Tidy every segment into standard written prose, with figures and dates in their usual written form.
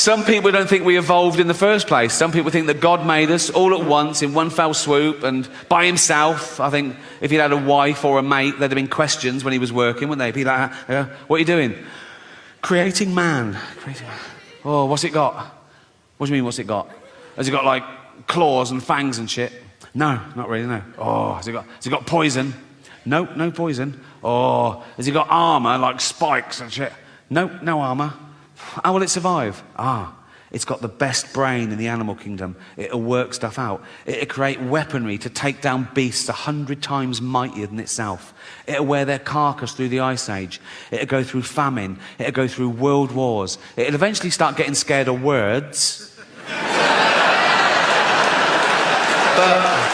Some people don't think we evolved in the first place. Some people think that God made us all at once in one fell swoop and by himself. I think if he'd had a wife or a mate, there'd have been questions when he was working, wouldn't they? He'd be like, what are you doing? Creating man. Oh, what's it got? What do you mean, what's it got? Has it got like claws and fangs and shit? No, not really, no. Oh, has it got poison? No, no poison. Oh, has it got armour like spikes and shit? No, no armour. How will it survive? It's got the best brain in the animal kingdom. It'll work stuff out. It'll create weaponry to take down beasts 100 times mightier than itself. It'll wear their carcass through the Ice Age. It'll go through famine. It'll go through world wars. It'll eventually start getting scared of words. But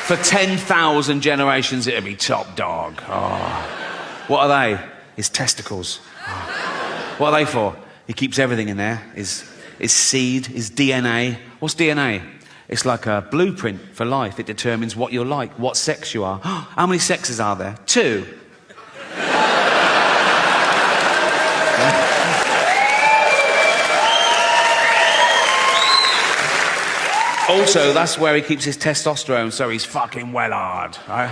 for 10,000 generations, it'll be top dog. Oh. What are they? His testicles. Oh. What are they for? He keeps everything in there. His seed, his DNA. What's DNA? It's like a blueprint for life. It determines what you're like, what sex you are. How many sexes are there? 2. Also, that's where he keeps his testosterone, so he's fucking well hard. Right?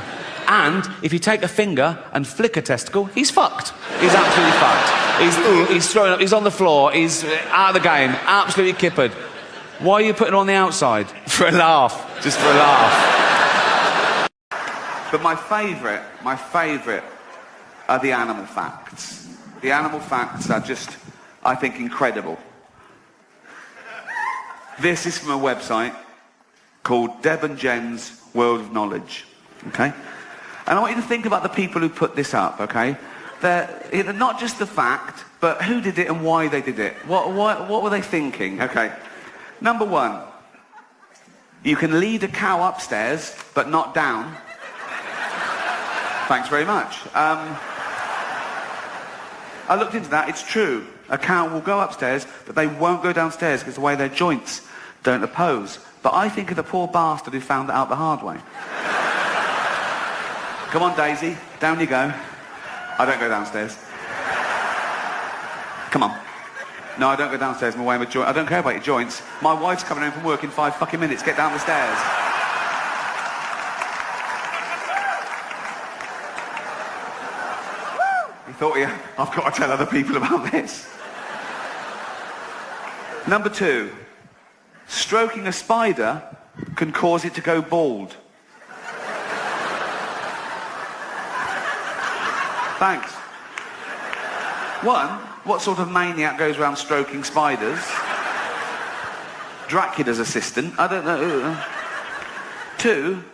And if you take a finger and flick a testicle, he's fucked. He's absolutely fucked. He's throwing up, he's on the floor, he's out of the game, absolutely kippered. Why are you putting it on the outside? For a laugh, just for a laugh. But my favourite are the animal facts. The animal facts are just, I think, incredible. This is from a website called Deb and Jen's World of Knowledge, okay? And I want you to think about the people who put this up, okay? They're not just the fact, but who did it and why they did it. What were they thinking? Okay. Number 1, you can lead a cow upstairs, but not down. Thanks very much. I looked into that, it's true. A cow will go upstairs, but they won't go downstairs because the way their joints don't oppose. But I think of the poor bastard who found that out the hard way. Come on, Daisy, down you go. I don't go downstairs. Come on. No, I don't go downstairs. I'm away with joints. I don't care about your joints. My wife's coming home from work in 5 fucking minutes. Get down the stairs. You thought, yeah, I've got to tell other people about this. Number 2, stroking a spider can cause it to go bald. Thanks. 1, what sort of maniac goes around stroking spiders? Dracula's assistant, I don't know. 2,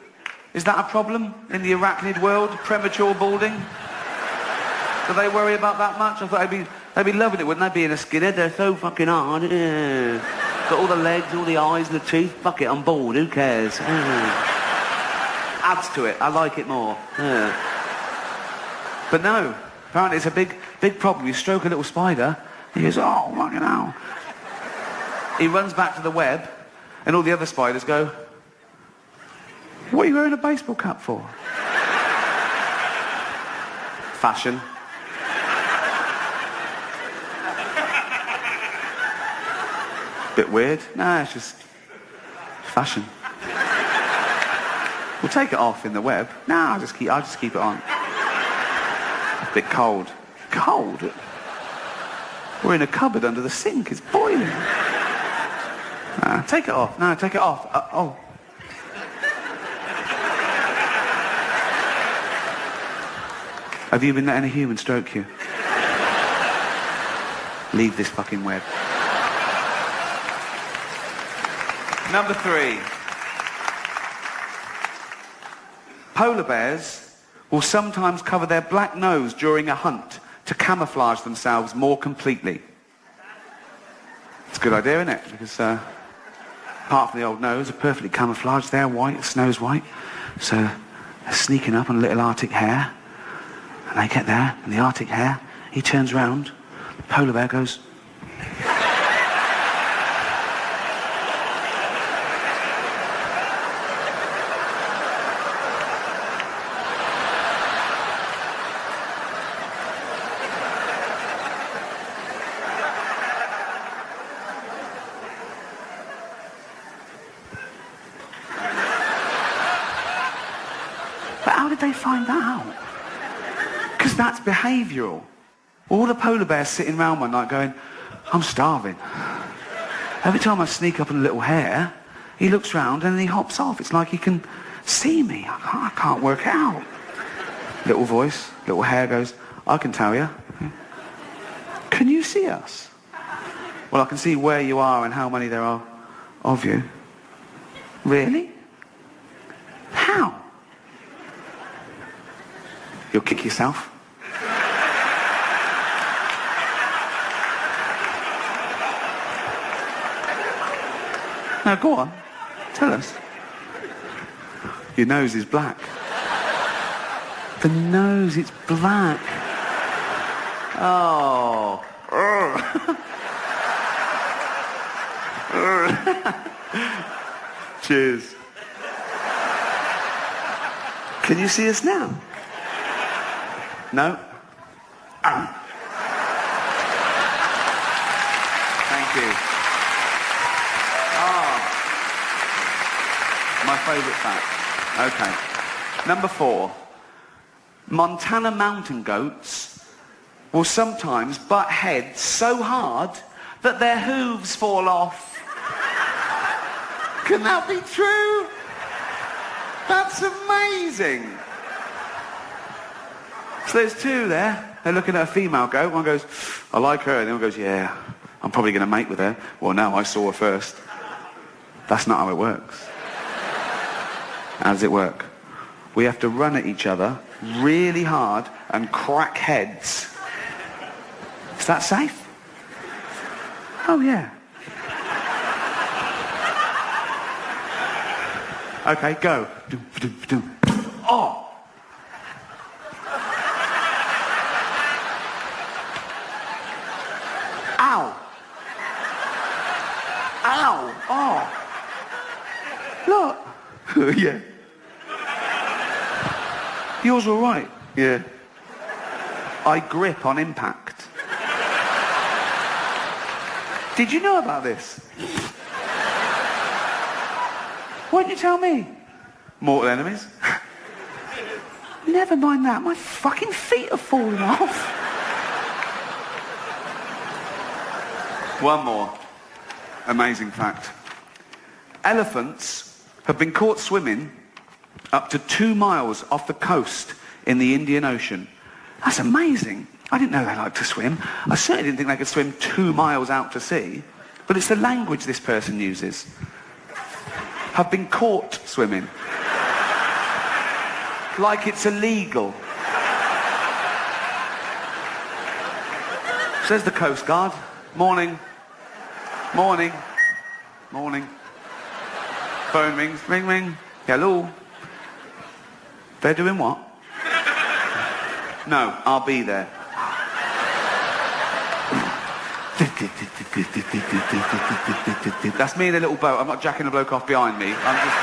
is that a problem in the arachnid world? Premature balding? Do they worry about that much? I thought they'd be loving it, wouldn't they? Being a skinhead, they're so fucking hard. Got all the legs, all the eyes and the teeth. Fuck it, I'm bored, who cares? Adds to it, I like it more. But no, apparently it's a big problem. You stroke a little spider, he goes, oh, fucking hell. He runs back to the web, and all the other spiders go, what are you wearing a baseball cap for? Fashion. Bit weird. Nah, it's just fashion. We'll take it off in the web. Nah, I'll just keep it on. It's a bit cold. Cold? We're in a cupboard under the sink. It's boiling. Take it off. No, take it off. Oh. Have you been letting a human stroke you? Leave this fucking web. Number 3. Polar bears will sometimes cover their black nose during a hunt to camouflage themselves more completely. It's a good idea, isn't it? Because apart from the old nose, are perfectly camouflaged. They're white, the snow's white. So they're sneaking up on a little Arctic hare. And they get there, and the Arctic hare, he turns round, the polar bear goes... How did they find that out? Because that's behavioural. All the polar bears sitting around one night going, I'm starving. Every time I sneak up on a little hare, he looks round and then he hops off. It's like he can see me. I can't work it out. Little voice, little hare goes, I can tell you. Can you see us? Well, I can see where you are and how many there are of you. Really? How? You'll kick yourself. Now go on, tell us. Your nose is black. The nose, it's black. Oh. Cheers. Can you see us now? No? Thank you. My favourite fact. Okay. Number 4. Montana mountain goats will sometimes butt heads so hard that their hooves fall off. Can that be true? That's amazing. So there's 2 there. They're looking at a female goat. One goes, I like her. And the other goes, yeah, I'm probably going to mate with her. Well, no, I saw her first. That's not how it works. How does it work? We have to run at each other really hard and crack heads. Is that safe? Oh, yeah. Okay, go. Oh! Ow! Ow! Oh! Look! Yeah. Yours all right? Yeah. I grip on impact. Did you know about this? Why didn't you tell me? Mortal enemies? Never mind that. My fucking feet are falling off. One more amazing fact. Elephants have been caught swimming up to 2 miles off the coast in the Indian Ocean. That's amazing. I didn't know they liked to swim. I certainly didn't think they could swim 2 miles out to sea. But it's the language this person uses. Have been caught swimming. Like it's illegal. Says the Coast Guard. Morning. Morning. Morning. Phone rings. Ring, ring. Hello. They're doing what? No, I'll be there. That's me in a little boat. I'm not jacking the bloke off behind me. I'm just...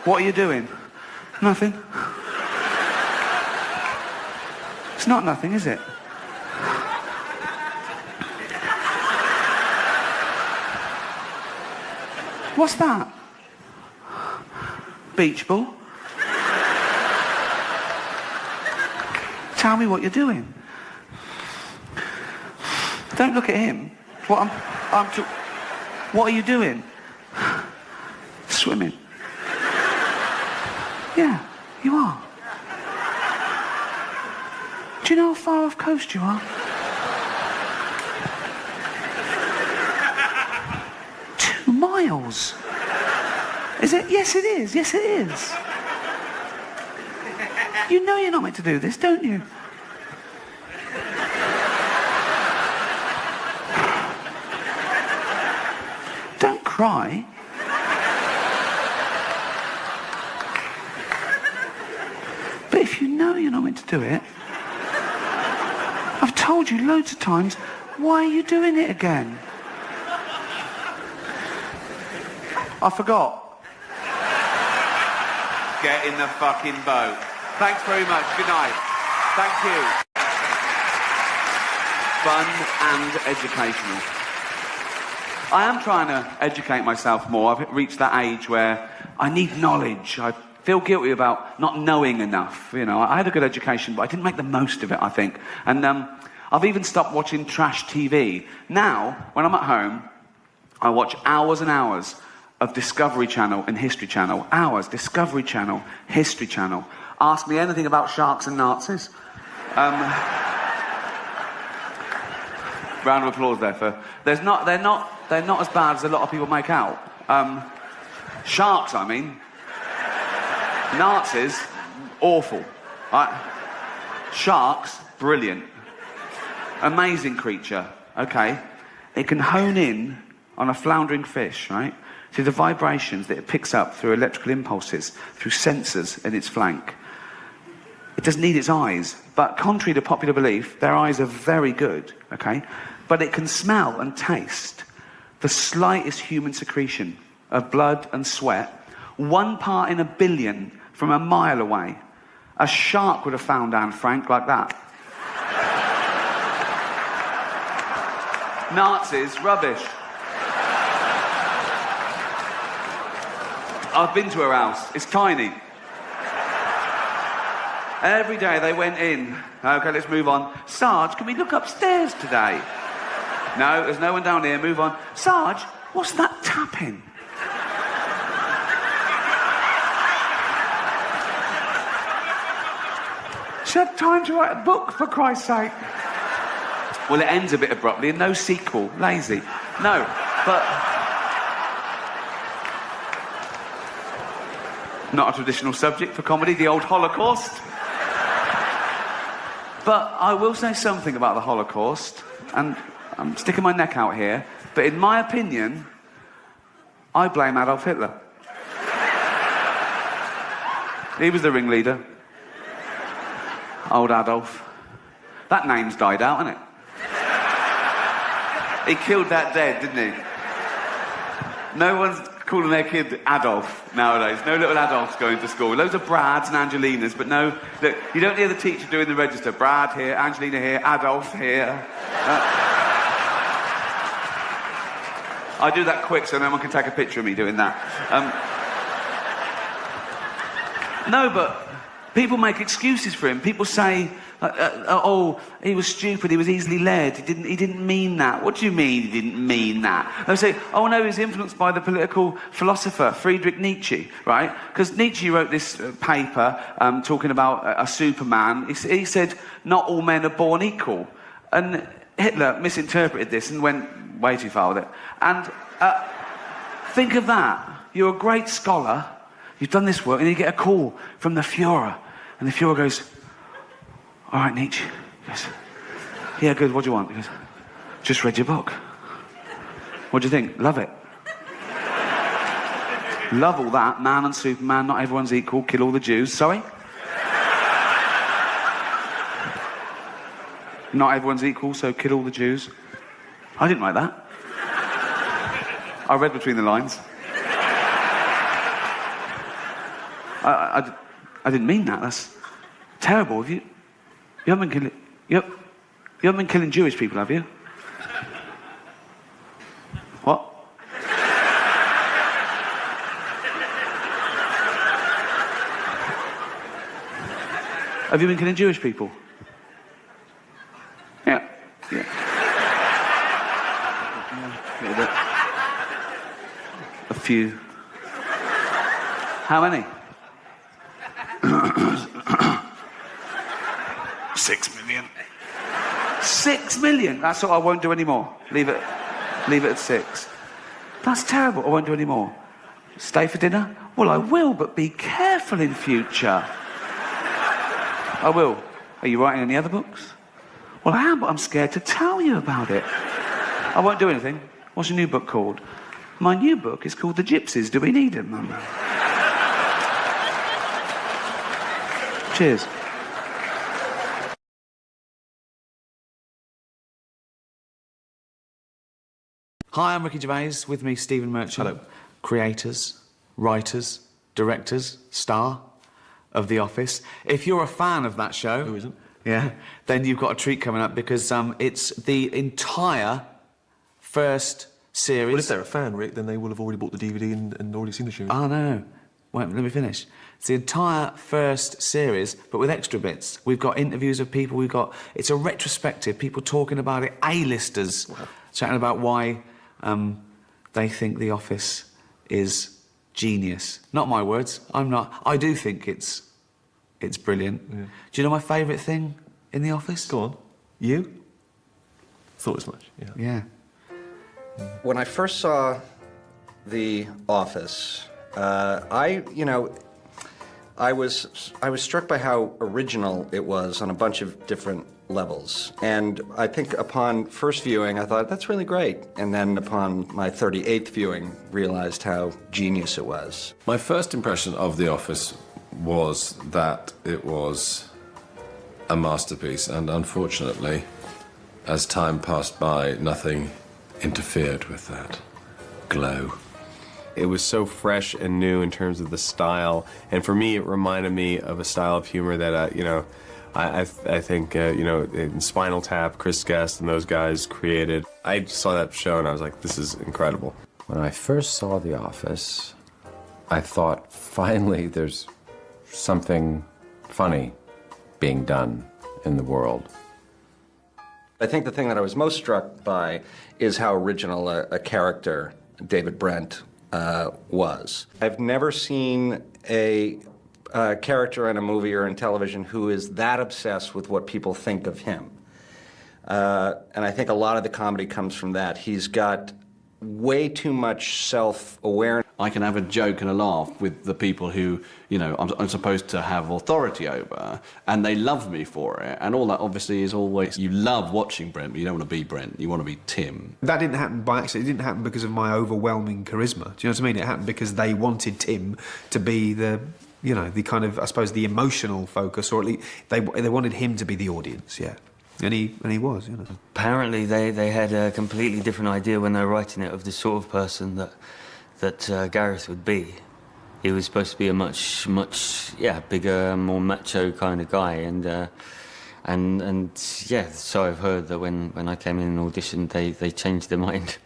What are you doing? Nothing. It's not nothing, is it? What's that? Beach ball? Tell me what you're doing. Don't look at him. What are you doing? Swimming. Yeah, you are. Do you know how far off coast you are? 2 miles. Is it? Yes, it is. Yes, it is. You know you're not meant to do this, don't you? Don't cry. But if you know you're not meant to do it, I've told you loads of times, why are you doing it again? I forgot. Get in the fucking boat. Thanks very much. Good night. Thank you. Fun and educational. I am trying to educate myself more. I've reached that age where I need knowledge. I feel guilty about not knowing enough. You know, I had a good education, but I didn't make the most of it, I think. And I've even stopped watching trash TV. Now, when I'm at home, I watch hours and hours of Discovery Channel and History Channel. Hours, Discovery Channel, History Channel. Ask me anything about sharks and Nazis. Round of applause there for... They're not as bad as a lot of people make out. Sharks, I mean. Nazis, awful. Right? Sharks, brilliant. Amazing creature, okay? It can hone in on a floundering fish, right? See the vibrations that it picks up through electrical impulses, through sensors in its flank. It doesn't need its eyes, but contrary to popular belief, their eyes are very good, okay? But it can smell and taste the slightest human secretion of blood and sweat, 1 part in a billion from a mile away. A shark would have found Anne Frank like that. Nazis, rubbish. I've been to her house. It's tiny. Every day they went in. Okay, let's move on. Sarge, can we look upstairs today? No, there's no one down here. Move on. Sarge, what's that tapping? She had time to write a book, for Christ's sake. Well, it ends a bit abruptly and no sequel. Lazy. No, but... Not a traditional subject for comedy, the old Holocaust. But I will say something about the Holocaust, and I'm sticking my neck out here, but in my opinion, I blame Adolf Hitler. He was the ringleader. Old Adolf. That name's died out, hasn't it? He killed that dead, didn't he? No one's calling their kid Adolf nowadays. No little Adolfs going to school. Loads of Brads and Angelinas, but no... Look, you don't hear the teacher doing the register. Brad here, Angelina here, Adolf here. I do that quick so no one can take a picture of me doing that. No, but people make excuses for him. People say, oh, he was stupid, he was easily led, he didn't mean that. What do you mean he didn't mean that? They say, oh no, he was influenced by the political philosopher Friedrich Nietzsche, right? Because Nietzsche wrote this paper talking about a Superman. He said, not all men are born equal. And Hitler misinterpreted this and went way too far with it. And think of that. You're a great scholar, you've done this work, and you get a call from the Führer. And the Führer goes, all right, Nietzsche. He goes, yeah, good, what do you want? He goes, just read your book. What do you think? Love it. Love all that. Man and Superman, not everyone's equal, kill all the Jews. Sorry? Not everyone's equal, so kill all the Jews. I didn't write that. I read between the lines. I didn't mean that. That's terrible. You haven't been killing... You haven't been killing Jewish people, have you? What? Have you been killing Jewish people? Yeah. Yeah. A few. How many? 6 million. 6 million? That's what I won't do anymore. Leave it at 6. That's terrible. I won't do any more. Stay for dinner? Well, I will, but be careful in future. I will. Are you writing any other books? Well, I am, but I'm scared to tell you about it. I won't do anything. What's your new book called? My new book is called The Gypsies. Do we need them, Mum? Cheers. Hi, I'm Ricky Gervais. With me, Stephen Merchant. Hello. Creators, writers, directors, star. of The Office. If you're a fan of that show... Who isn't? Yeah, then you've got a treat coming up because it's the entire first series... Well, if they're a fan, Rick, then they will have already bought the DVD and already seen the show. Oh, no. Wait, let me finish. It's the entire first series, but with extra bits. We've got interviews of people, it's a retrospective, people talking about it, A-listers, chatting about why they think The Office is genius. Not my words, I do think it's brilliant. Yeah. Do you know my favourite thing in The Office? Go on. You? Thought as much, yeah. Yeah. When I first saw The Office, I was struck by how original it was on a bunch of different levels. And I think upon first viewing, I thought, that's really great. And then upon my 38th viewing, realized how genius it was. My first impression of The Office was that it was a masterpiece, and unfortunately, as time passed by, nothing interfered with that glow. It was so fresh and new in terms of the style, and for me, it reminded me of a style of humor that, I think, in Spinal Tap, Chris Guest and those guys created. I saw that show and I was like, this is incredible. When I first saw The Office, I thought, finally, there's something funny being done in the world. I think the thing that I was most struck by is how original a character David Brent was. I've never seen a character in a movie or in television who is that obsessed with what people think of him. And I think a lot of the comedy comes from that. He's got way too much self-awareness. I can have a joke and a laugh with the people who, I'm supposed to have authority over, and they love me for it. And all that obviously is always, you love watching Brent, but you don't want to be Brent, you want to be Tim. That didn't happen by accident. It didn't happen because of my overwhelming charisma. Do you know what I mean? It happened because they wanted Tim to be the kind of, I suppose, the emotional focus, or at least they wanted him to be the audience, yeah. And he was, Apparently they had a completely different idea when they were writing it of the sort of person that Gareth would be. He was supposed to be a much bigger, more macho kind of guy, and so I've heard that when I came in and auditioned, they changed their mind.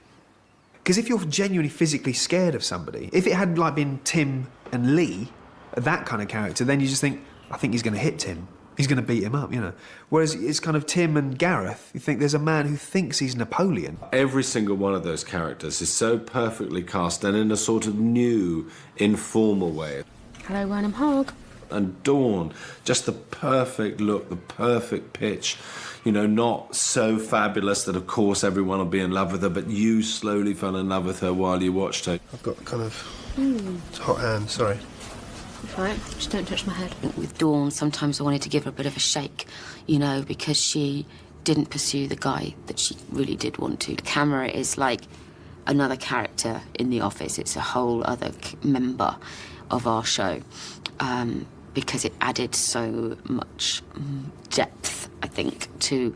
Because if you're genuinely physically scared of somebody, if it had been Tim and Lee, that kind of character, then you just think, I think he's going to hit Tim. He's going to beat him up, Whereas it's kind of Tim and Gareth. You think there's a man who thinks he's Napoleon. Every single one of those characters is so perfectly cast and in a sort of new, informal way. Hello, Wernham Hogg. And Dawn, just the perfect look, the perfect pitch. Not so fabulous that, of course, everyone will be in love with her, but you slowly fell in love with her while you watched her. I've got kind of hot hand, sorry. Right, just don't touch my head. With Dawn, sometimes I wanted to give her a bit of a shake, because she didn't pursue the guy that she really did want to. The camera is like another character in The Office. It's a whole other member of our show, because it added so much depth, I think, to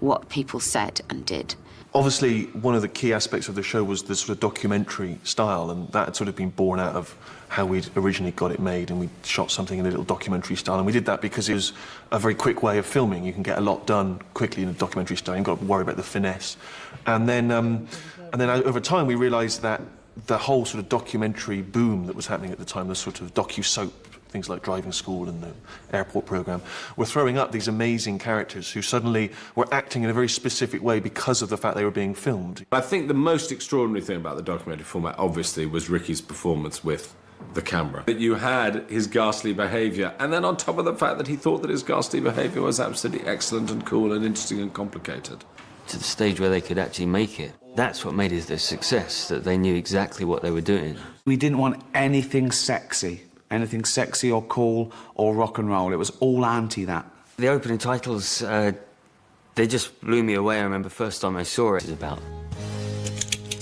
what people said and did. Obviously, one of the key aspects of the show was the sort of documentary style, and that had sort of been born out of how we'd originally got it made, and we shot something in a little documentary style, and we did that because it was a very quick way of filming. You can get a lot done quickly in a documentary style. You've got to worry about the finesse. And then over time, we realised that the whole sort of documentary boom that was happening at the time, the sort of docu-soap, things like Driving School and the Airport programme, were throwing up these amazing characters who suddenly were acting in a very specific way because of the fact they were being filmed. I think the most extraordinary thing about the documentary format, obviously, was Ricky's performance with the camera. That you had his ghastly behaviour, and then on top of the fact that he thought that his ghastly behaviour was absolutely excellent and cool and interesting and complicated. To the stage where they could actually make it. That's what made it a success, that they knew exactly what they were doing. We didn't want anything sexy or cool or rock and roll. It was all anti that. The opening titles, they just blew me away. I remember first time I saw it. It was about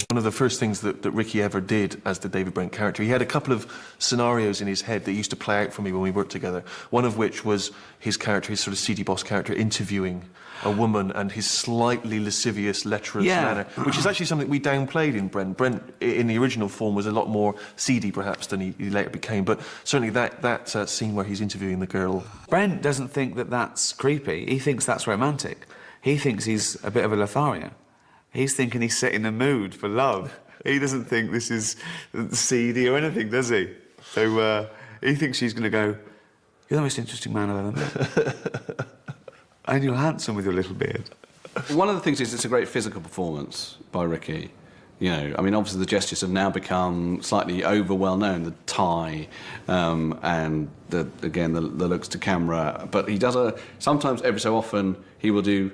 One of the first things that Ricky ever did as the David Brent character, he had a couple of scenarios in his head that used to play out for me when we worked together. One of which was his character, his sort of seedy boss character, interviewing a woman and his slightly lascivious, lecherous manner, which is actually something we downplayed in Brent. Brent, in the original form, was a lot more seedy, perhaps, than he later became. But certainly that scene where he's interviewing the girl. Brent doesn't think that that's creepy. He thinks that's romantic. He thinks he's a bit of a Lothario. He's thinking he's setting the mood for love. He doesn't think this is seedy or anything, does he? So he thinks she's going to go, "You're the most interesting man I've ever met." And you're handsome with your little beard. One of the things is it's a great physical performance by Ricky. You know, I mean, obviously the gestures have now become slightly over well known, the tie and the looks to camera. But he does sometimes, every so often, he will do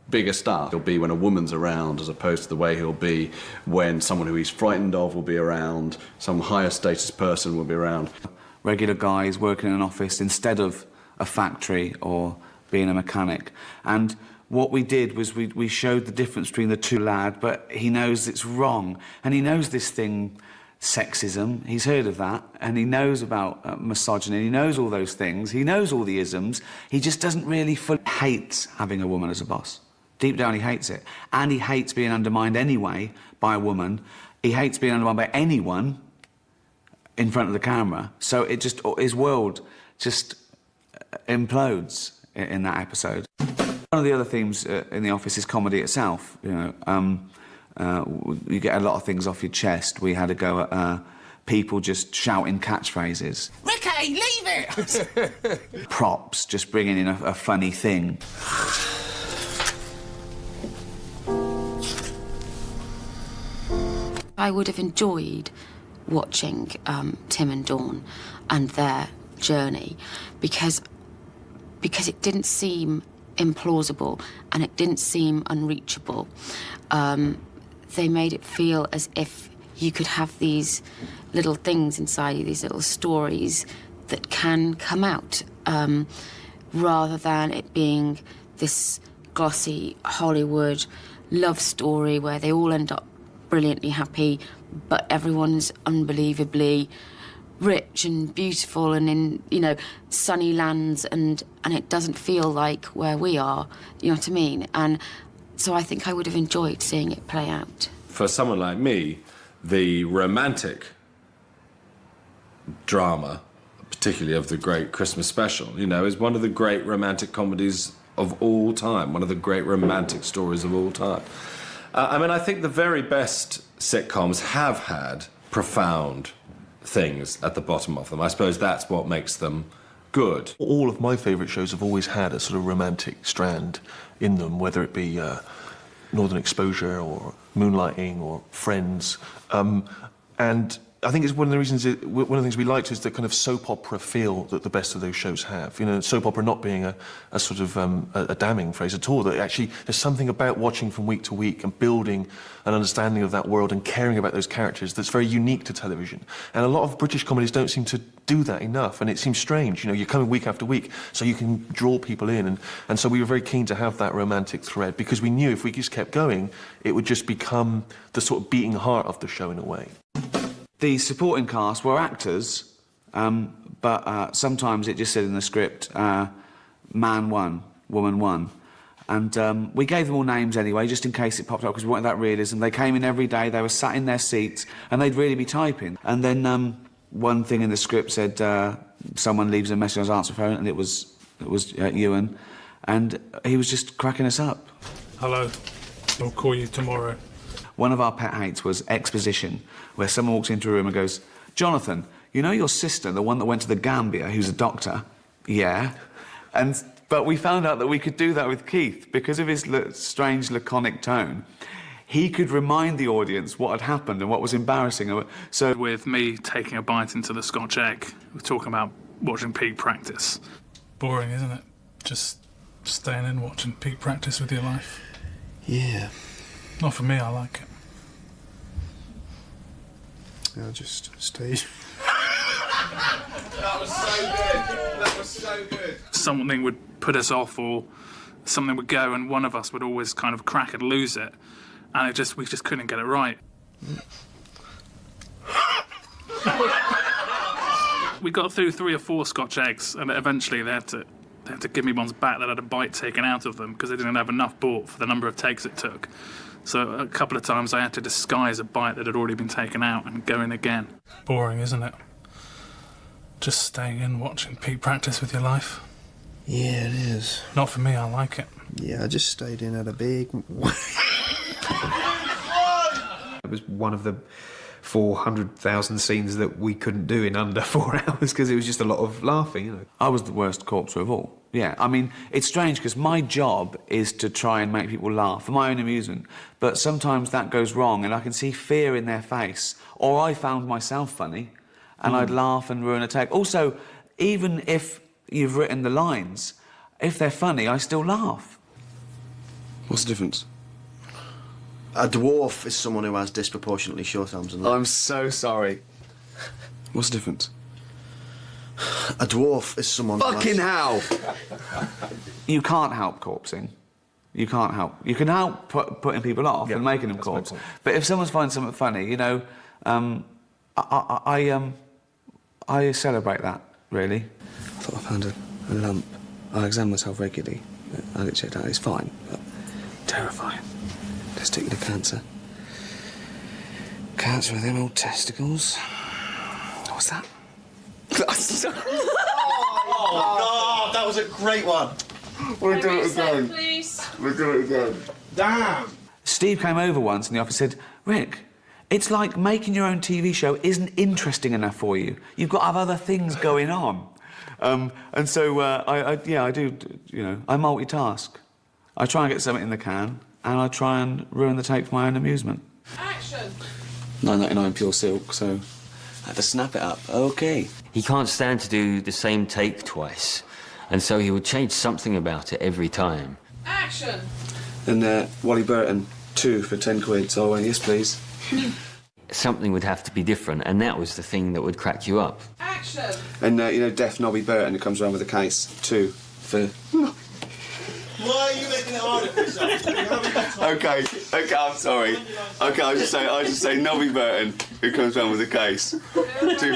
bigger stuff. He'll be when a woman's around, as opposed to the way he'll be when someone who he's frightened of will be around, some higher status person will be around. Regular guys working in an office instead of a factory or being a mechanic. And what we did was we showed the difference between the two lad, but he knows it's wrong. And he knows this thing, sexism, he's heard of that, and he knows about misogyny, he knows all those things, he knows all the isms, he just doesn't really fully hate having a woman as a boss. Deep down he hates it. And he hates being undermined anyway by a woman. He hates being undermined by anyone in front of the camera. So it just, his world just implodes in that episode. One of the other themes in The Office is comedy itself. You know, you get a lot of things off your chest. We had a go at people just shouting catchphrases. Ricky, leave it! Props, just bringing in a funny thing. I would have enjoyed watching Tim and Dawn and their journey because it didn't seem implausible and it didn't seem unreachable. They made it feel as if you could have these little things inside you, these little stories that can come out, rather than it being this glossy Hollywood love story where they all end up brilliantly happy, but everyone's unbelievably rich and beautiful and in, you know, sunny lands, and it doesn't feel like where we are, you know what I mean? And so I think I would have enjoyed seeing it play out. For someone like me, the romantic drama, particularly of the great Christmas special, you know, is one of the great romantic comedies of all time, one of the great romantic stories of all time. I mean, I think the very best sitcoms have had profound things at the bottom of them. I suppose that's what makes them good. All of my favourite shows have always had a sort of romantic strand in them, whether it be Northern Exposure or Moonlighting or Friends. And I think it's one of the reasons, one of the things we liked is the kind of soap opera feel that the best of those shows have. You know, soap opera not being a sort of a damning phrase at all, that actually there's something about watching from week to week and building an understanding of that world and caring about those characters that's very unique to television. And a lot of British comedies don't seem to do that enough, and it seems strange. You know, you're coming week after week, so you can draw people in. And so we were very keen to have that romantic thread, because we knew if we just kept going, it would just become the sort of beating heart of the show in a way. The supporting cast were actors, but sometimes it just said in the script, man one, woman one. And we gave them all names anyway, just in case it popped up, because we wanted that realism. They came in every day, they were sat in their seats, and they'd really be typing. And then one thing in the script said, someone leaves a message on his answer phone, and it was Ewan, and he was just cracking us up. Hello, I'll call you tomorrow. One of our pet hates was exposition, where someone walks into a room and goes, Jonathan, you know your sister, the one that went to the Gambia, who's a doctor? Yeah. But we found out that we could do that with Keith. Because of his strange, laconic tone, he could remind the audience what had happened and what was embarrassing. So, with me taking a bite into the Scotch egg, we're talking about watching peak practice. Boring, isn't it? Just staying in watching peak practice with your life. Yeah. Not for me, I like it. I'll just stay. That was so good. That was so good. Something would put us off, or something would go, and one of us would always kind of crack and lose it, and we just couldn't get it right. We got through 3 or 4 Scotch eggs, and eventually they had to give me ones back that had a bite taken out of them because they didn't have enough bought for the number of takes it took. So a couple of times I had to disguise a bite that had already been taken out and go in again. Boring, isn't it? Just staying in watching Pete practice with your life. Yeah, it is. Not for me, I like it. Yeah, I just stayed in at a big... It was one of the 400,000 scenes that we couldn't do in under 4 hours because it was just a lot of laughing, you know. I was the worst corpser of all. Yeah, I mean, it's strange because my job is to try and make people laugh for my own amusement, but sometimes that goes wrong and I can see fear in their face, or I found myself funny and I'd laugh and ruin a take. Also, even if you've written the lines, if they're funny, I still laugh. What's the difference? A dwarf is someone who has disproportionately short arms and legs. I'm so sorry. What's the difference? A dwarf is someone Fucking hell! You can't help corpsing. You can't help. You can help putting people off and making them corpse. But if someone finds something funny, you know, I celebrate that, really. I thought I found a lump. I examine myself regularly. I get checked out. It's fine, but terrifying. Testicular cancer. Cancer of them old testicles. What's that? Oh, that was a great one. We'll do it again. Please. We'll do it again. Damn. Steve came over once in the office and said, Rick, it's like making your own TV show isn't interesting enough for you. You've got to have other things going on. And so, I do, you know, I multitask. I try and get something in the can, and I try and ruin the take for my own amusement. Action. 9.99 pure silk, so I had to snap it up. OK. He can't stand to do the same take twice, and so he would change something about it every time. Action. And Wally Burton, 2 for 10 quid, so I went, yes, please. Something would have to be different, and that was the thing that would crack you up. Action. And, you know, Deaf Nobby Burton, who comes around with a case, 2 for... Why are you making it harder for yourself? Okay, I'm sorry. Okay, I'll just say Nobby Burton, who comes round with a case. 2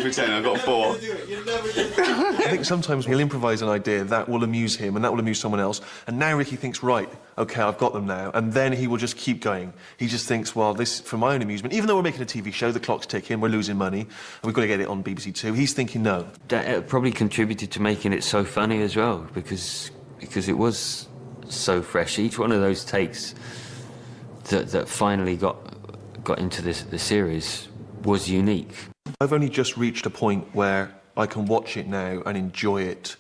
for 10, I've got 4. I think sometimes he'll improvise an idea that will amuse him and that will amuse someone else, and now Ricky thinks, right, OK, I've got them now, and then he will just keep going. He just thinks, well, this, for my own amusement, even though we're making a TV show, the clock's ticking, we're losing money, and we've got to get it on BBC Two, he's thinking, no. That probably contributed to making it so funny as well, because it was so fresh. Each one of those takes that finally got into the series was unique. I've only just reached a point where I can watch it now and enjoy it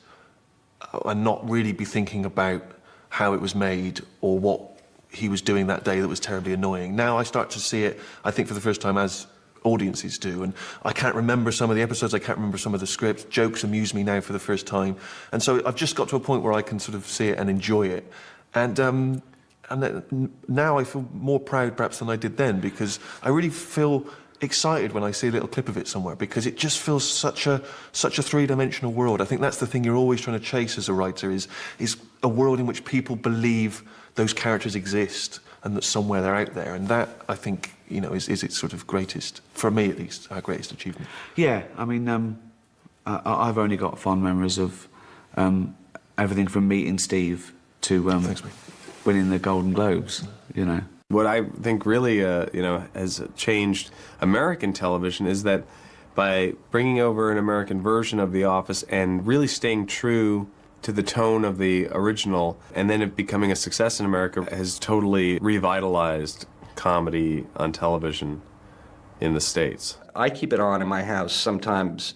and not really be thinking about how it was made or what he was doing that day that was terribly annoying. Now I start to see it, I think, for the first time as audiences do, and I can't remember some of the episodes, I can't remember some of the scripts. Jokes amuse me now for the first time, and so I've just got to a point where I can sort of see it and enjoy it, and now I feel more proud perhaps than I did then, because I really feel excited when I see a little clip of it somewhere, because it just feels such a three-dimensional world. I think that's the thing you're always trying to chase as a writer, is a world in which people believe those characters exist and that somewhere they're out there, and that, I think, you know, is its sort of greatest, for me at least, our greatest achievement. Yeah, I mean, I've only got fond memories of everything from meeting Steve to Thanks, mate. winning the Golden Globes, you know. What I think really, has changed American television is that by bringing over an American version of The Office and really staying true to the tone of the original, and then it becoming a success in America, has totally revitalized comedy on television in the States. I keep it on in my house sometimes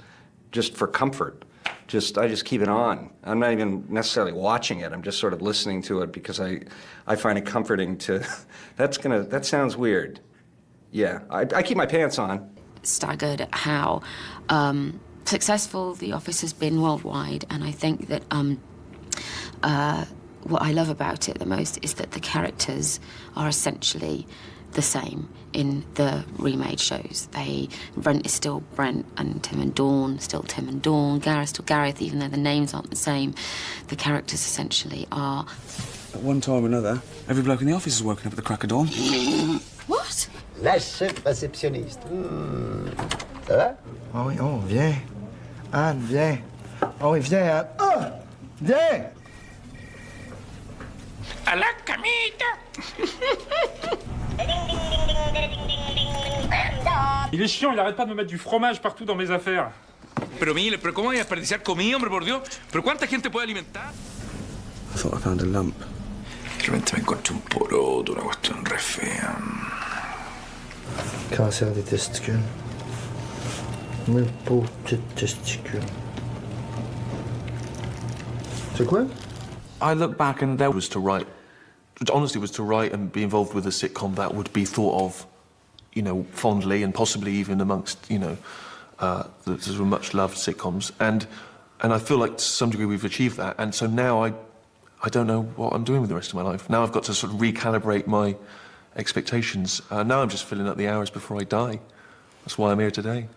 just for comfort. I just keep it on. I'm not even necessarily watching it. I'm just sort of listening to it because I find it comforting to... That sounds weird. Yeah, I keep my pants on. Staggered at how successful The Office has been worldwide, and I think that what I love about it the most is that the characters are essentially the same in the remade shows. Brent is still Brent, and Tim and Dawn still Tim and Dawn, Gareth still Gareth, even though the names aren't the same. The characters essentially are. At one time or another, every bloke in the office is woken up at the crack of dawn. What? La chef réceptionniste. Ça va? Ah oui, oh, viens. Anne, viens. Oh oui, viens, Anne. Ah! Viens! À la camita. Il est chiant, il arrête pas de me mettre du fromage partout dans mes affaires. Pero mire, pero ¿cómo voy a desperdiciar comida, hombre, por Dios? ¿Pero cuánta gente puede alimentar? I thought I found a lump. Realmente me encontré un poroto, una cuestión re fea. Cancer des testicules. Mes pauvres petites testicules. C'est quoi? I look back and there was to write, honestly, was to write and be involved with a sitcom that would be thought of, you know, fondly and possibly even amongst, you know, the sort of much loved sitcoms. And I feel like to some degree we've achieved that. And so now I don't know what I'm doing with the rest of my life. Now I've got to sort of recalibrate my expectations. Now I'm just filling up the hours before I die. That's why I'm here today.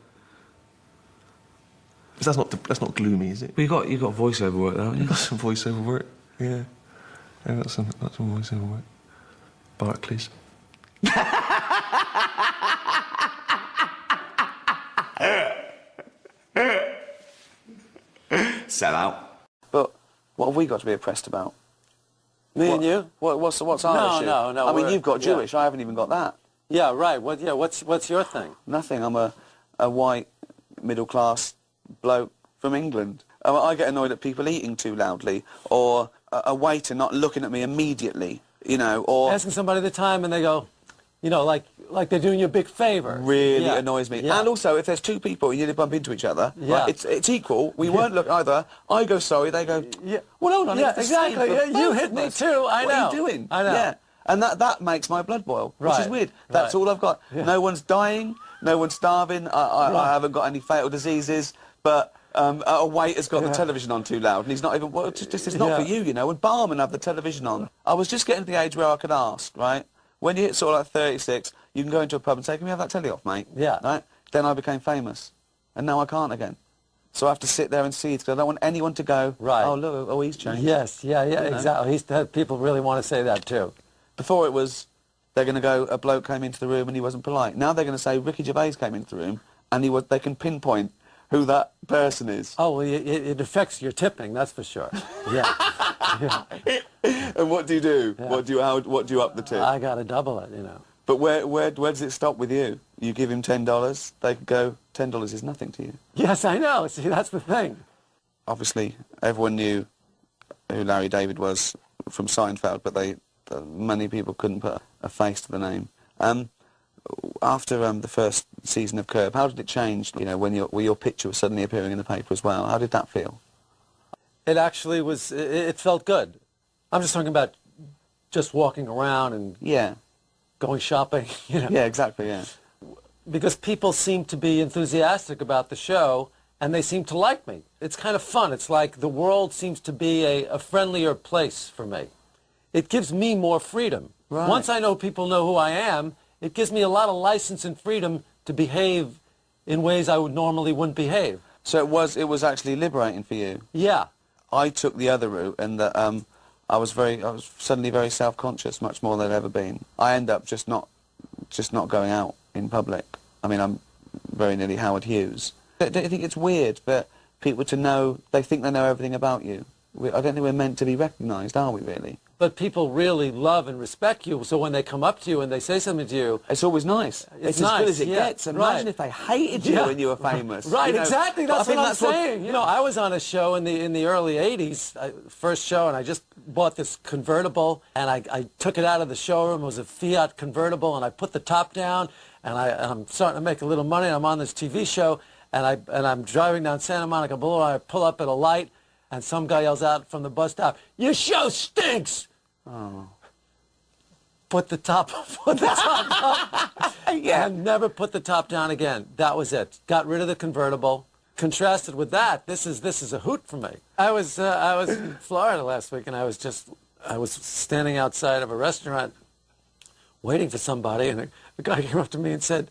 That's not gloomy, is it? Well, you got voiceover work, though, haven't you? I've got some voiceover work, yeah. I've got some voiceover work. Barclays. Sell out. But what have we got to be oppressed about? Me and you? What's our No, issue? no, no, I mean, we're- you've got yeah. Jewish. I haven't even got that. Yeah, right. What's your thing? Nothing. I'm a white, middle-class bloke from England. I get annoyed at people eating too loudly, or a waiter not looking at me immediately, you know, or... Asking somebody the time and they go, you know, like they're doing you a big favour. Really Yeah. annoys me. Yeah. And also, if there's two people and you bump into each other, Yeah. right, it's equal. We weren't looking either. I go sorry, they go, Yeah. well, hold on. Yeah, it's the same exactly. for Yeah, you both hit of me us. too, I What know. are you doing? I know. Yeah. And that makes my blood boil, which is Right. weird. That's Right. all I've got. Yeah. No one's dying, no one's starving, I haven't got any fatal diseases, but a waiter's got the television on too loud, and he's not even, well, it's not Yeah. for you, you know, and barmen have the television on. I was just getting to the age where I could ask, right? When you hit sort of like 36, you can go into a pub and say, can we have that telly off, mate? Yeah. Right? Then I became famous, and now I can't again. So I have to sit there and see it, because I don't want anyone to go, Right. oh, look, oh, he's changed. Yes, yeah, You know? exactly. People really want to say that too. Before it was, they're going to go, a bloke came into the room and he wasn't polite. Now they're going to say, Ricky Gervais came into the room and they can pinpoint who that person is. Oh, well, it affects your tipping, that's for sure. Yeah. And what do you do? Yeah. What do you up the tip? I got to double it, you know. But where does it stop with you? You give him $10, they could go, $10 is nothing to you. Yes, I know. See, that's the thing. Obviously, everyone knew who Larry David was from Seinfeld, but many people couldn't put a face to the name. After the first season of Curb, how did it change, you know, when your picture was suddenly appearing in the paper as well? How did that feel? It actually was, it felt good. I'm just talking about just walking around and going shopping, you know. Yeah, exactly, yeah. Because people seem to be enthusiastic about the show, and they seem to like me. It's kind of fun. It's like the world seems to be a friendlier place for me. It gives me more freedom. Right. Once I know people know who I am, it gives me a lot of license and freedom to behave in ways I normally wouldn't behave. So it was actually liberating for you? Yeah. I took the other route, and that I was suddenly very self-conscious, much more than I'd ever been. I end up just not going out in public. I mean, I'm very nearly Howard Hughes. Don't you think it's weird for people to know, they think they know everything about you? I don't think we're meant to be recognised, are we, really? But people really love and respect you, so when they come up to you and they say something to you... It's always nice. It's as good as it gets. Imagine if they hated you when you were famous. Right, you know? exactly. But That's I think what I'm saying. You know, I was on a show in the early 80s, first show, and I just bought this convertible, and I took it out of the showroom. It was a Fiat convertible, and I put the top down, and I'm starting to make a little money, and I'm on this TV show, and I'm driving down Santa Monica Boulevard, I pull up at a light, and some guy yells out from the bus stop, "Your show stinks!" Oh. Put the top up. Yeah. And never put the top down again. That was it. Got rid of the convertible. Contrasted with that, this is a hoot for me. I was in Florida last week, and I was standing outside of a restaurant waiting for somebody, and the guy came up to me and said,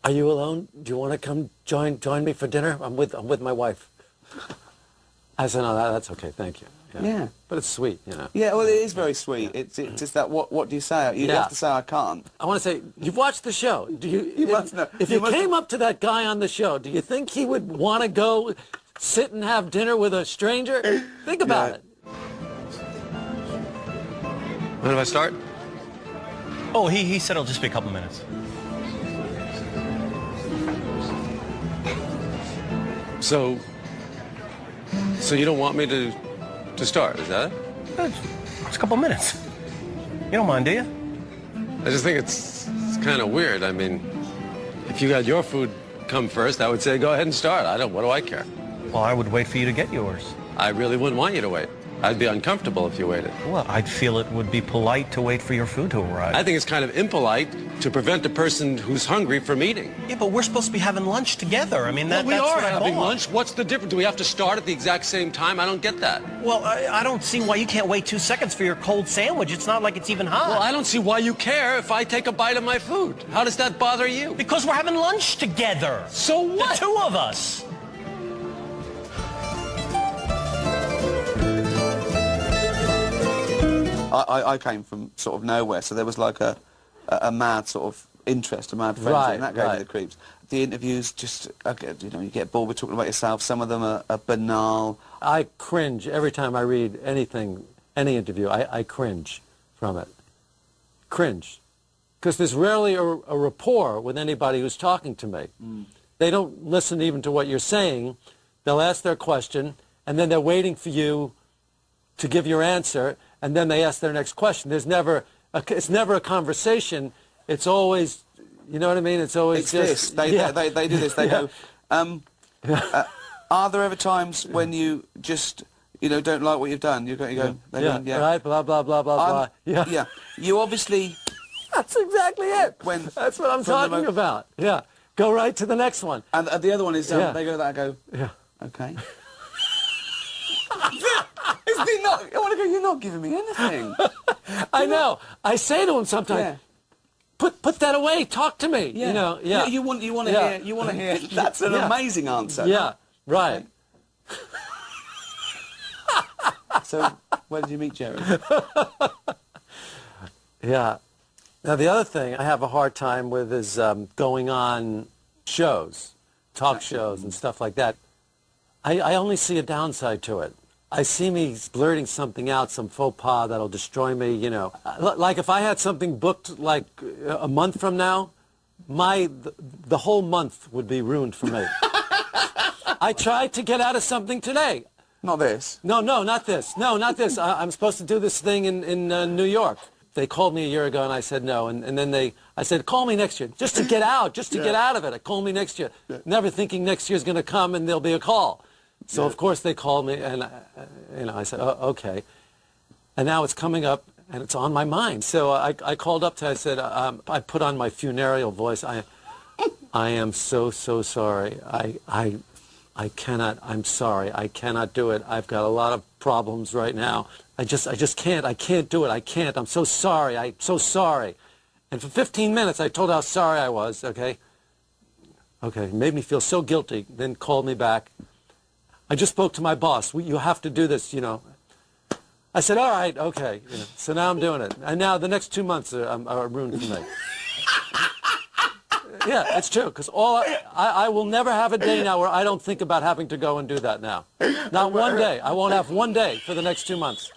"Are you alone? Do you want to come join me for dinner? I'm with my wife." I said, "No, that's okay, thank you." Yeah. But it's sweet, you know. Yeah, well, it is very sweet. It's just that, what do you say? You have to say, I can't. I want to say, you've watched the show. Do you? If you you came up to that guy on the show, do you think he would want to go sit and have dinner with a stranger? Think about it. When do I start? Oh, he said it'll just be a couple minutes. So you don't want me to start, is that it? It's a couple minutes. You don't mind, do you? I just think it's kind of weird. I mean, if you got your food come first, I would say go ahead and start. What do I care? Well, I would wait for you to get yours. I really wouldn't want you to wait. I'd be uncomfortable if you waited. Well, I'd feel it would be polite to wait for your food to arrive. I think it's kind of impolite to prevent a person who's hungry from eating. Yeah, but we're supposed to be having lunch together. I mean, We that's are the having thought. lunch. What's the difference? Do we have to start at the exact same time? I don't get that. Well, I don't see why you can't wait 2 seconds for your cold sandwich. It's not like it's even hot. Well, I don't see why you care if I take a bite of my food. How does that bother you? Because we're having lunch together. So what? The two of us. I came from sort of nowhere, so there was like a mad sort of interest, a mad frenzy, Right, and that gave me right. the creeps. The interviews, just, you get bored with talking about yourself. Some of them are banal. I cringe every time I read anything, any interview. I cringe from it. Cringe. Because there's rarely a rapport with anybody who's talking to me. They don't listen even to what you're saying. They'll ask their question, and then they're waiting for you to give your answer, and then they ask their next question. It's never a conversation. It's always, you know what I mean? It's always It's just... this. They do this. They go, are there ever times when you just, don't like what you've done? You go, right, blah, blah, blah, blah, blah. Yeah. You obviously... That's exactly it. That's what I'm talking about. Yeah. Go right to the next one. And the other one is, they go to that, I go, yeah. Okay. I want to go, you're not giving me anything. I know. I say to him sometimes, put that away, talk to me. Yeah. You want to hear. That's an amazing answer. Yeah, right. So, where did you meet Jerry? Yeah. Now, the other thing I have a hard time with is going on shows, talk shows and stuff like that. I only see a downside to it. I see me blurting something out, some faux pas that'll destroy me, Like if I had something booked like a month from now, the whole month would be ruined for me. I tried to get out of something today. Not this. No, not this. No, not this. I'm supposed to do this thing in New York. They called me a year ago, and I said no. And then I said, call me next year, just to get out, get out of it. Call me next year, never thinking next year's going to come and there'll be a call. So of course they called me, and I said, oh, okay. And now it's coming up, and it's on my mind. So I called up to, I said, I put on my funereal voice. I am so sorry. I cannot. I'm sorry. I cannot do it. I've got a lot of problems right now. I just can't. I can't do it. I can't. I'm so sorry. I'm so sorry. And for 15 minutes, I told how sorry I was. Okay. It made me feel so guilty. Then called me back. I just spoke to my boss. You have to do this. I said, all right. Okay. So now I'm doing it. And now the next 2 months are ruined for me. Yeah, it's true, because I will never have a day now where I don't think about having to go and do that now. Not one day. I won't have one day for the next 2 months.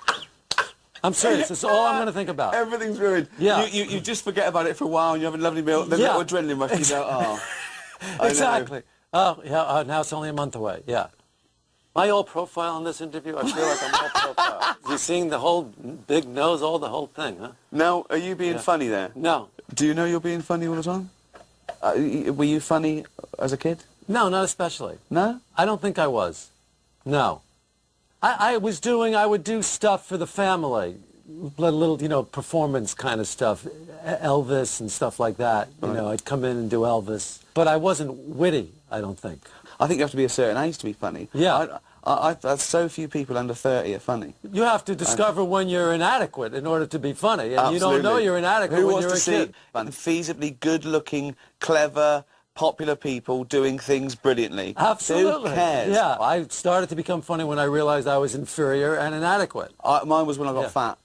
I'm serious. It's all I'm going to think about. Everything's ruined. Yeah. You just forget about it for a while, and you have a lovely meal, then little adrenaline rush, you go, oh. Exactly. Oh, yeah, now it's only a month away. Yeah. Am I all profile in this interview? I feel like I'm all profile. You seeing the whole big nose, the whole thing, huh? Now, are you being funny there? No. Do you know you're being funny all the time? Were you funny as a kid? No, not especially. No? I don't think I was. No. I would do stuff for the family, little, performance kind of stuff, Elvis and stuff like that. I'd come in and do Elvis. But I wasn't witty, I don't think. I think you have to be a certain age to be funny. Yeah. So few people under 30 are funny. You have to discover when you're inadequate in order to be funny. And Absolutely. You don't know you're inadequate when you're a kid. Feasibly good-looking, clever, popular people doing things brilliantly. Absolutely. Who cares? Yeah, I started to become funny when I realized I was inferior and inadequate. Mine was when I got fat.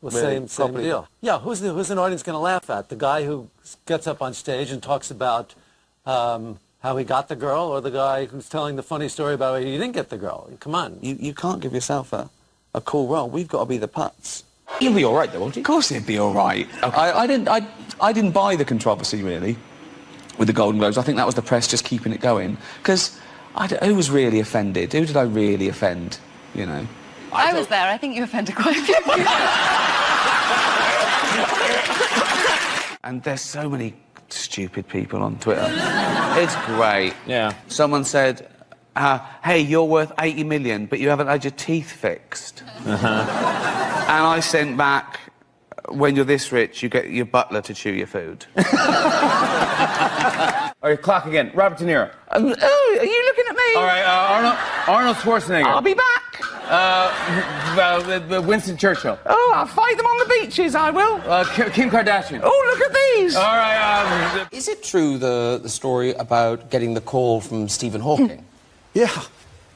Well, Really, same properly. deal. Yeah, who's an audience going to laugh at? The guy who gets up on stage and talks about how he got the girl, or the guy who's telling the funny story about how he didn't get the girl? Come on. You can't give yourself a cool role. We've got to be the putz. He'll be all right, though, won't he? Of course he'd be all right. Okay. I didn't buy the controversy, really, with the Golden Globes. I think that was the press just keeping it going. Because who was really offended? Who did I really offend, you know? I was there. I think you offended quite a few people. And there's so many stupid people on Twitter. It's great. Yeah. Someone said, hey, you're worth 80 million, but you haven't had your teeth fixed. And I sent back, when you're this rich, you get your butler to chew your food. All right, clock again. Robert De Niro. Oh, are you looking at me? All right, Arnold Schwarzenegger. I'll be back. Winston Churchill. Oh, I'll fight them on the beaches, I will. Kim Kardashian. Oh, look at these. All right, Is it true, the story about getting the call from Stephen Hawking? Yeah.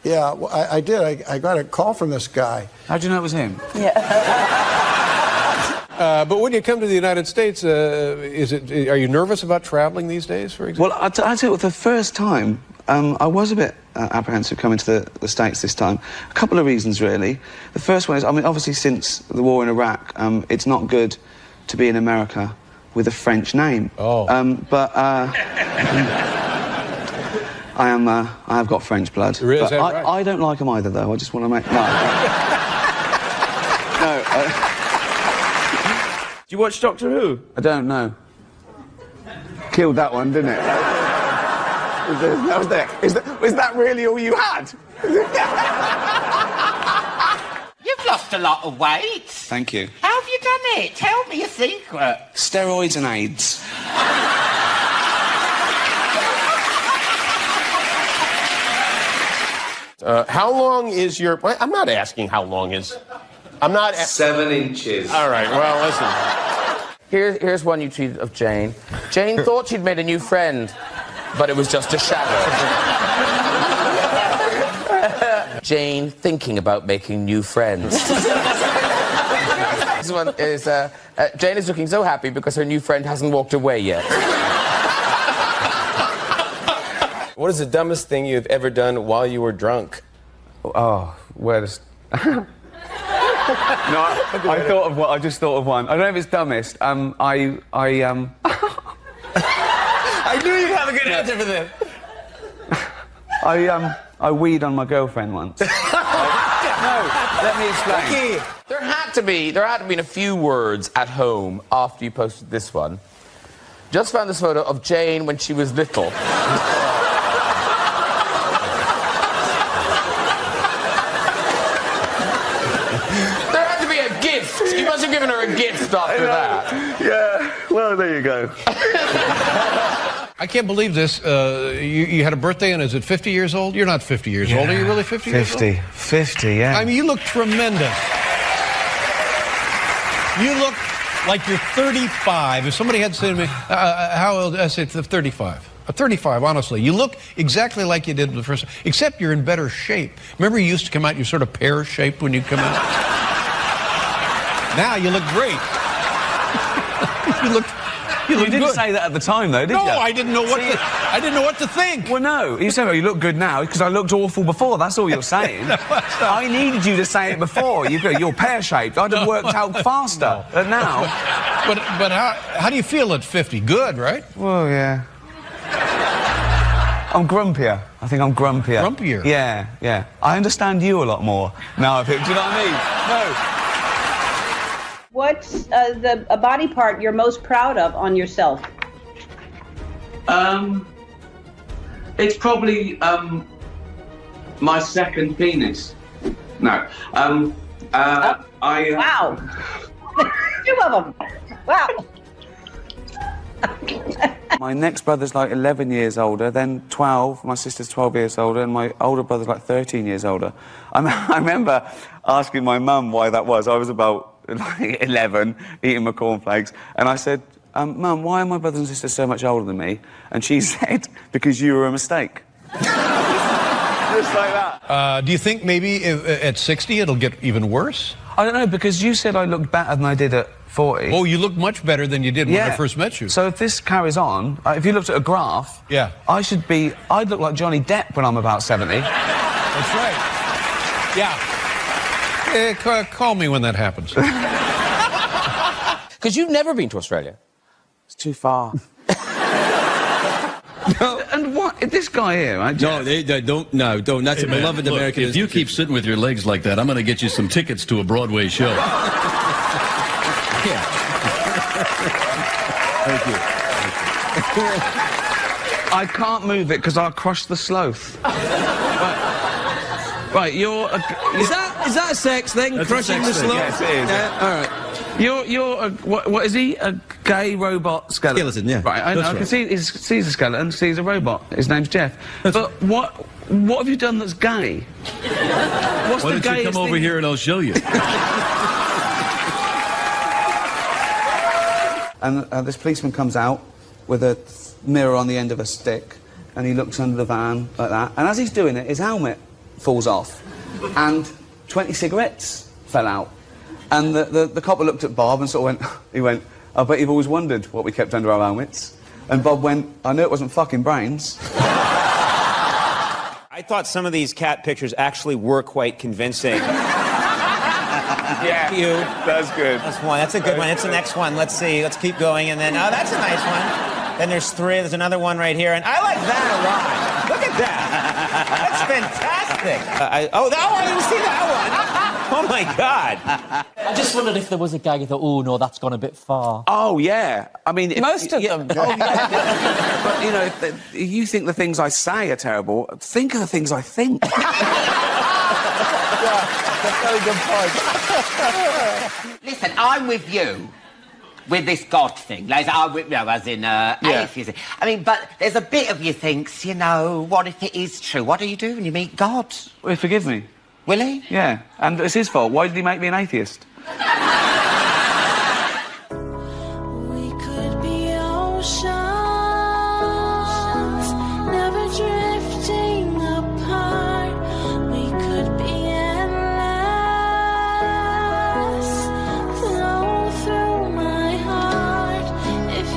Well, I did. I got a call from this guy. How'd you know it was him? But when you come to the United States, are you nervous about traveling these days, for example? Well, I'd say for the first time, I was a bit apprehensive coming to the States this time. A couple of reasons, really. The first one is, I mean, obviously since the war in Iraq, it's not good to be in America with a French name. Oh. I have got French blood. Is that right? I don't like them either, though. I just want to make... Do you watch Doctor Who? I don't know. Killed that one, didn't it? Is that really all you had? You've lost a lot of weight. Thank you. How have you done it? Tell me your secret. Steroids and AIDS. How long is your... I'm not asking how long is... I'm not... 7 inches. All right, well, listen. Here's one you tweeted of Jane. Jane thought she'd made a new friend, but it was just a shadow. Jane thinking about making new friends. This one is, Jane is looking so happy because her new friend hasn't walked away yet. What is the dumbest thing you've ever done while you were drunk? Oh, where does... No, I just thought of one. I don't know if it's dumbest. I knew you'd have a good answer for this. I weed on my girlfriend once. No, let me explain. Okay. There had to be a few words at home after you posted this one. Just found this photo of Jane when she was little. You must have given her a gift after that. Yeah, well, there you go. I can't believe this. You had a birthday, and is it 50 years old? You're not 50 years old. Are you really 50 years old? 50, yeah. I mean, you look tremendous. You look like you're 35. If somebody had said to me, how old? I said 35. 35, honestly. You look exactly like you did the first time, except you're in better shape. Remember you used to come out, you're sort of pear-shaped when you come out? Now you look great. You didn't good. say that at the time, though, did you? No, I didn't know what to think. Well, no. You said, well, you look good now because I looked awful before. That's all you're saying. No, I needed you to say it before. You're pear-shaped. I'd have worked out faster. But now... But how do you feel at 50? Good, right? Well, yeah. I'm grumpier. I think I'm grumpier. Grumpier? Yeah. I understand you a lot more now. Do you know what I mean? No. What's a body part you're most proud of on yourself? It's probably my second penis. No. Wow. 2 of them. Wow. My next brother's like 11 years older, then 12. My sister's 12 years older, and my older brother's like 13 years older. I remember asking my mum why that was. I was about 11, eating my cornflakes, and I said, Mum, why are my brothers and sisters so much older than me? And she said, because you were a mistake. Just like that. Do you think maybe at 60 it'll get even worse? I don't know, because you said I looked better than I did at 40. Oh, you look much better than you did when I first met you. So if this carries on, if you looked at a graph, I'd look like Johnny Depp when I'm about 70. That's right. Yeah. Call me when that happens. Because you've never been to Australia. It's too far. No, and what? This guy here, right? No, don't. That's a beloved American. If you keep sitting with your legs like that, I'm going to get you some tickets to a Broadway show. Yeah. Thank you. I can't move it because I'll crush the sloth. Right, you're a... Is that a sex thing? That's Crushing a sex the thing. sloth? Yes, it is. Yeah, all right. You're a... What is he? A gay robot skeleton? Skeleton, yeah. Right, I know. That's I can right. see he's a skeleton, see he's a robot. His name's Jeff. But what have you done that's gay? What's Why the don't you come over here and I'll show you? And this policeman comes out with a mirror on the end of a stick, and he looks under the van like that. And as he's doing it, his helmet falls off, and 20 cigarettes fell out. And the copper looked at Bob and sort of went, I bet you've always wondered what we kept under our helmets. And Bob went, I knew it wasn't fucking brains. I thought some of these cat pictures actually were quite convincing. Yeah, you. That's good. That's one. That's a good one. It's the next one. Let's see. Let's keep going. And then, oh, that's a nice one. Then there's three. There's another one right here. And I like that a lot. Look at that. That's fantastic. I didn't see that one. Oh, my God. I just wondered if there was a gag you thought, oh, no, that's gone a bit far. Oh, yeah. I mean... Most of them. Oh, yeah. But, you know, if you think the things I say are terrible, think of the things I think. That's a very good point. Listen, I'm with you with this God thing. Like, as in atheism. I mean, but there's a bit of you thinks, you know, what if it is true? What do you do when you meet God? Will he forgive me? Will he? Yeah, and it's his fault. Why did he make me an atheist? We could be oceans, never drifting apart. We could be endless, flow through my heart. If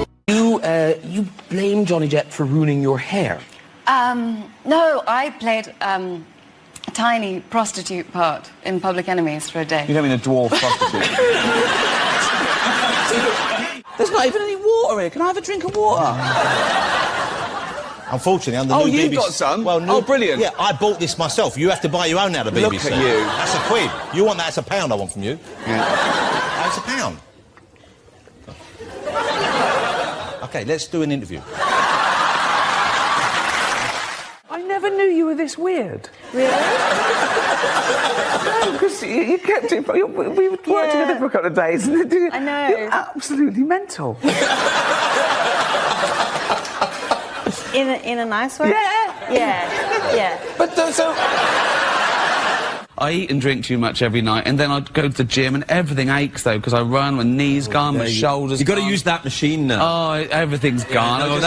You blame Johnny Depp for ruining your hair. No, I played a tiny prostitute part in Public Enemies for a day. You don't mean a dwarf prostitute? There's not even any water here. Can I have a drink of water? Unfortunately, on the Oh, new you've BBC... got some? Well, Oh, brilliant. Yeah, I bought this myself. You have to buy your own out of BBC. Look at you. That's £1. You want that? That's £1 I want from you. Yeah. That's £1. OK, let's do an interview. I never knew you were this weird. Really? No, because you kept it... We worked together for a couple of days. And I know. You're absolutely mental. In a nice way? Yeah. But so... I eat and drink too much every night, and then I'd go to the gym, and everything aches, though, because I run, my knees gone, my shoulders You've got to gone. use that machine now. Oh, everything's gone. No,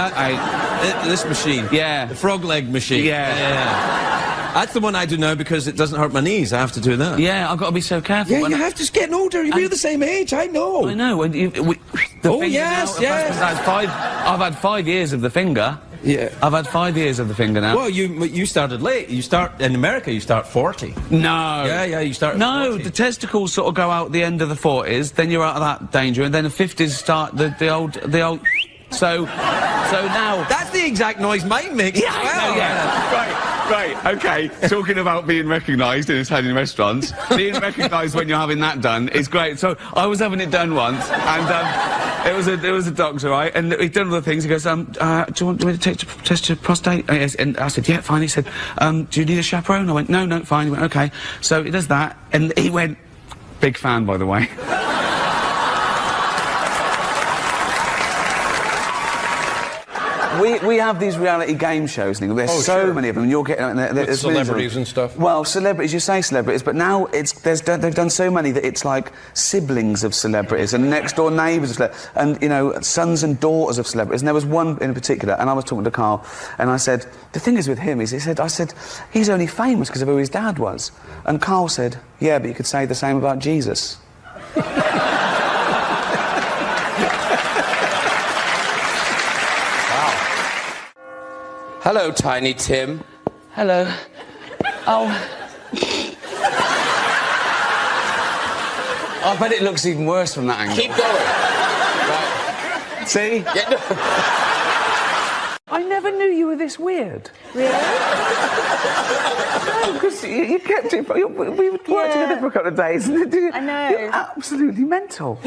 this machine. Yeah. The frog leg machine. Yeah. That's the one I do now because it doesn't hurt my knees. I have to do that. Yeah, I've got to be so careful. Yeah, you have to. Getting older. We're the same age. I know. I know. And yes. I've had 5 years of the finger. Yeah. I've had 5 years of the finger now. Well, you started late. You start in America. You start 40. No. Yeah. You start. No, 40. the testicles sort of go out the end of the 40s. Then you're out of that danger, and then the 50s start the old. So now. That's the exact noise mine makes. Yeah. As well. Right, okay. Talking about being recognised in Italian restaurants, being recognised when you're having that done is great. So I was having it done once, and it was a doctor, right? And he'd done all the things. He goes, do you want me to test your prostate? And I said, yeah, fine. He said, do you need a chaperone? I went, no, fine. He went, okay. So he does that, and he went, big fan, by the way. we have these reality game shows, Neil. There's so many of them. You're getting with celebrities and stuff. Well, celebrities, you say celebrities, but now they've done so many that it's like siblings of celebrities and next door neighbours of celebrities, and you know, sons and daughters of celebrities. And there was one in particular, and I was talking to Carl, and I said, the thing is with him is, I said, he's only famous because of who his dad was. And Carl said, yeah, but you could say the same about Jesus. Hello, Tiny Tim. Hello. Oh. I bet it looks even worse from that angle. Keep going. Right. See? Yeah, no. I never knew you were this weird. Really? No, because you kept it... We worked together for a couple of days. And I know. You're absolutely mental.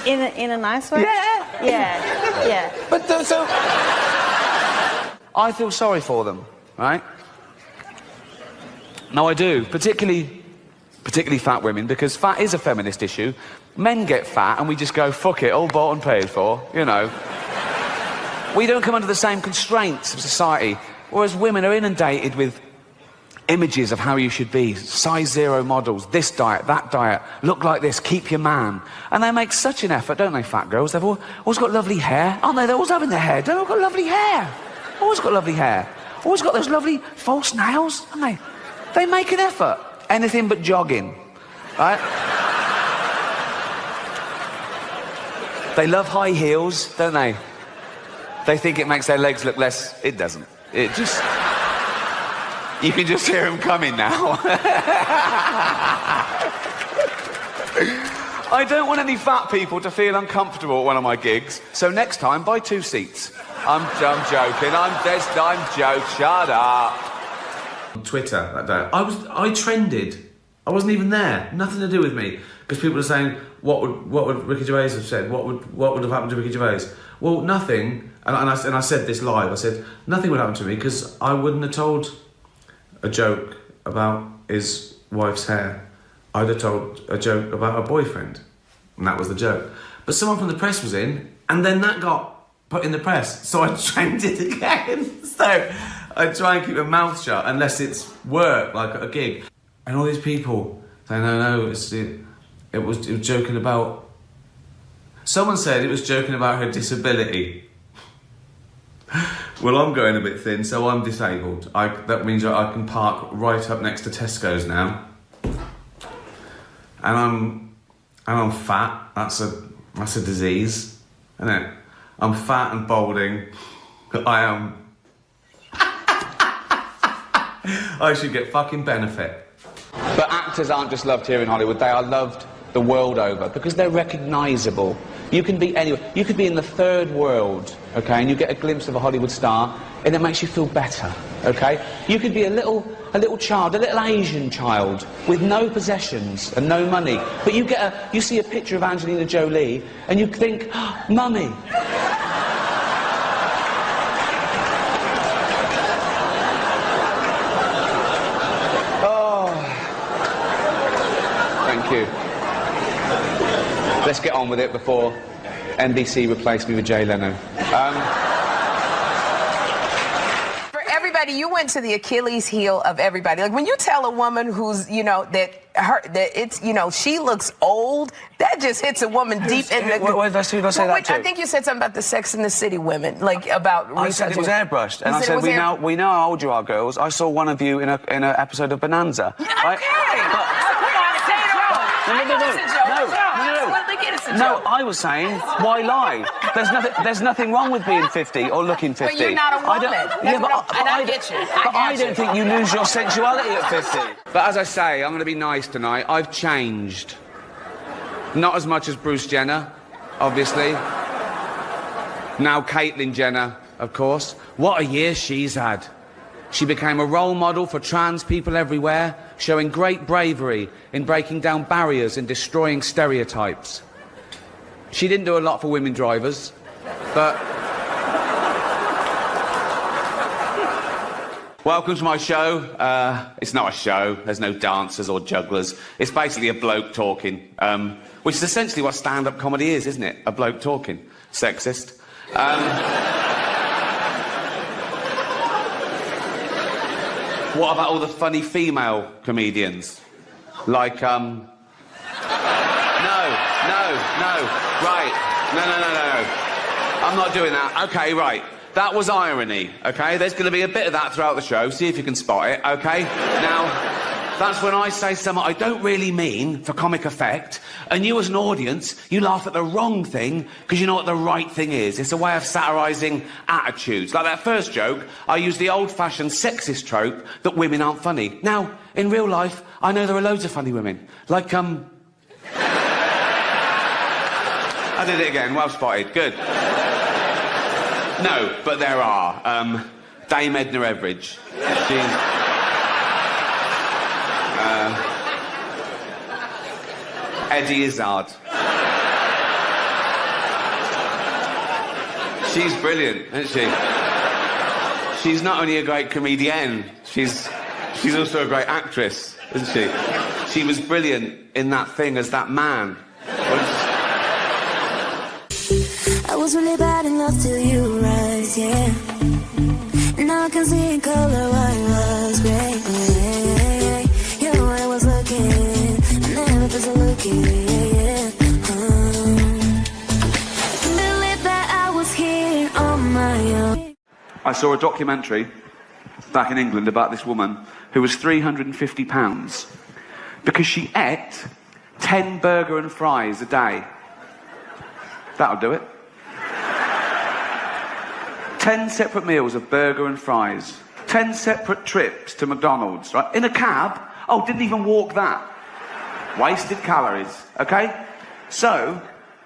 In a nice way? Yeah. But so... I feel sorry for them, right? No, I do. Particularly fat women, because fat is a feminist issue. Men get fat and we just go, fuck it, all bought and paid for, you know. We don't come under the same constraints of society, whereas women are inundated with images of how you should be, size 0 models, this diet, that diet, look like this, keep your man. And they make such an effort, don't they, fat girls? They've always got lovely hair, aren't they? They're always having their hair. They've got lovely hair. Always got lovely hair. Always got those lovely false nails, haven't they? They make an effort. Anything but jogging, right? They love high heels, don't they? They think it makes their legs look less... It doesn't. It just... You can just hear them coming now. I don't want any fat people to feel uncomfortable at one of my gigs, so next time, buy 2 seats. I'm joking. I'm joking. Shut up. On Twitter that day, I trended. I wasn't even there. Nothing to do with me. Because people are saying, what would Ricky Gervais have said? What would have happened to Ricky Gervais? Well, nothing. And I said this live. I said nothing would happen to me because I wouldn't have told a joke about his wife's hair. I'd have told a joke about her boyfriend, and that was the joke. But someone from the press was in, and then that got put in the press, so I trended again. So I try and keep my mouth shut unless it's work, like a gig. And all these people say, no, it was joking about... Someone said it was joking about her disability. Well, I'm going a bit thin, so I'm disabled. That means I can park right up next to Tesco's now. And I'm fat. That's a disease, isn't it? I'm fat and balding. I am... I should get fucking benefit. But actors aren't just loved here in Hollywood, they are loved the world over because they're recognisable. You can be anywhere. You could be in the third world, okay, and you get a glimpse of a Hollywood star and it makes you feel better, okay? You could be a little child, a little Asian child with no possessions and no money, but you see a picture of Angelina Jolie and you think, oh, Mummy. Thank you. Let's get on with it before NBC replaced me with Jay Leno. For everybody, you went to the Achilles heel of everybody. Like when you tell a woman who's, she looks old, that just hits a woman deep in the... Why did I say that to? I think you said something about the Sex and the City women, like about... I said it was airbrushed, and I said we know how old you are, girls. I saw one of you in an episode of Bonanza. No, I was saying, why lie? There's nothing wrong with being 50 or looking 50. But you're not a woman. I get you. But I don't think you lose your sensuality at 50. But as I say, I'm going to be nice tonight. I've changed. Not as much as Bruce Jenner, obviously. Now Caitlyn Jenner, of course. What a year she's had. She became a role model for trans people everywhere, showing great bravery in breaking down barriers and destroying stereotypes. She didn't do a lot for women drivers, but... Welcome to my show. It's not a show. There's no dancers or jugglers. It's basically a bloke talking, which is essentially what stand-up comedy is, isn't it? A bloke talking. Sexist. What about all the funny female comedians? Like, No. Right. No. I'm not doing that. Okay, right. That was irony, okay? There's going to be a bit of that throughout the show. See if you can spot it, okay? Now, that's when I say something I don't really mean for comic effect, and you as an audience, you laugh at the wrong thing because you know what the right thing is. It's a way of satirising attitudes. Like that first joke, I used the old-fashioned sexist trope that women aren't funny. Now, in real life, I know there are loads of funny women. Like, I did it again. Well spotted. Good. No, but there are. Dame Edna Everage. She's... Eddie Izzard. She's brilliant, isn't she? She's not only a great comedienne, she's also a great actress, isn't she? She was brilliant in that thing as that man. I was really bad in love till you rise, yeah. Now I can see in color why I was great. Yeah, where I was looking, never was looking, yeah. Believe that I was here on my own. I saw a documentary back in England about this woman who was £350 because she ate 10 burger and fries a day. That'll do it. 10 separate meals of burger and fries. 10 separate trips to McDonald's, right? In a cab. Oh, didn't even walk that. Wasted calories, okay? So,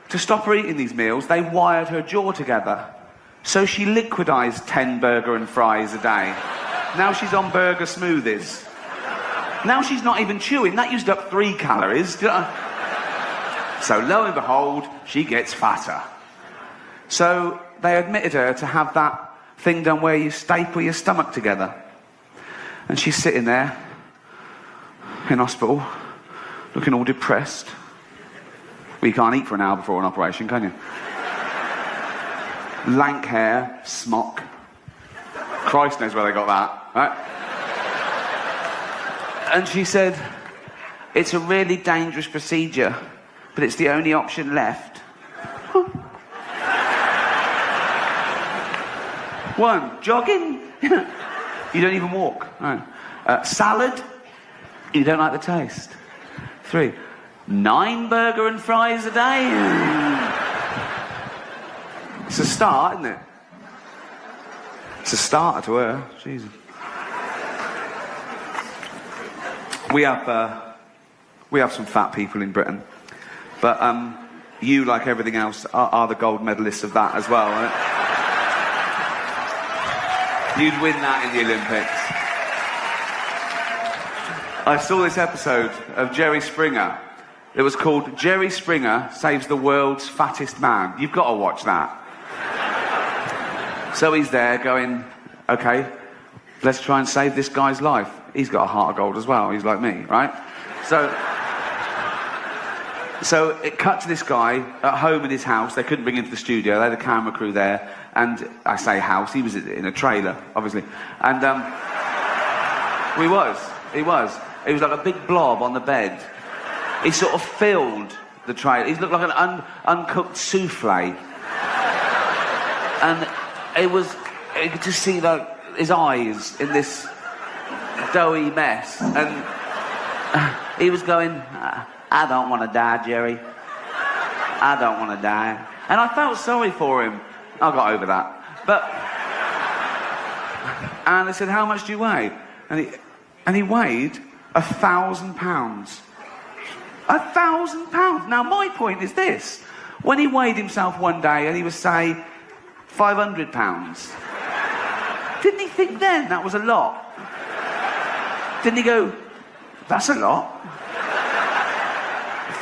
to stop her eating these meals, they wired her jaw together. So she liquidized 10 burger and fries a day. Now she's on burger smoothies. Now she's not even chewing. That used up 3 calories. So lo and behold, she gets fatter. So they admitted her to have that thing done where you staple your stomach together. And she's sitting there in hospital, looking all depressed. Well, you can't eat for an hour before an operation, can you? Lank hair, smock. Christ knows where they got that, right? And she said, it's a really dangerous procedure, but it's the only option left. 1, jogging. You don't even walk. No. Salad. You don't like the taste. 3, 9 burger and fries a day. It's a start, isn't it? It's a starter to her. Jesus. We have some fat people in Britain, but you, like everything else, are the gold medalists of that as well, right? You'd win that in the Olympics. I saw this episode of Jerry Springer. It was called Jerry Springer Saves the World's Fattest Man. You've got to watch that. So he's there going, okay, let's try and save this guy's life. He's got a heart of gold as well. He's like me, right? So it cut to this guy at home in his house. They couldn't bring him to the studio. They had a camera crew there. And I say house, he was in a trailer, obviously. And he was like a big blob on the bed. He sort of filled the trailer. He looked like an uncooked souffle. And you could just see like his eyes in this doughy mess. And he was going, I don't want to die, Jerry. I don't want to die. And I felt sorry for him. I got over that. And I said, how much do you weigh? And he weighed 1,000 pounds. 1,000 pounds. Now, my point is this. When he weighed himself one day and he was, say, 500 pounds, didn't he think then that was a lot? Didn't he go, that's a lot?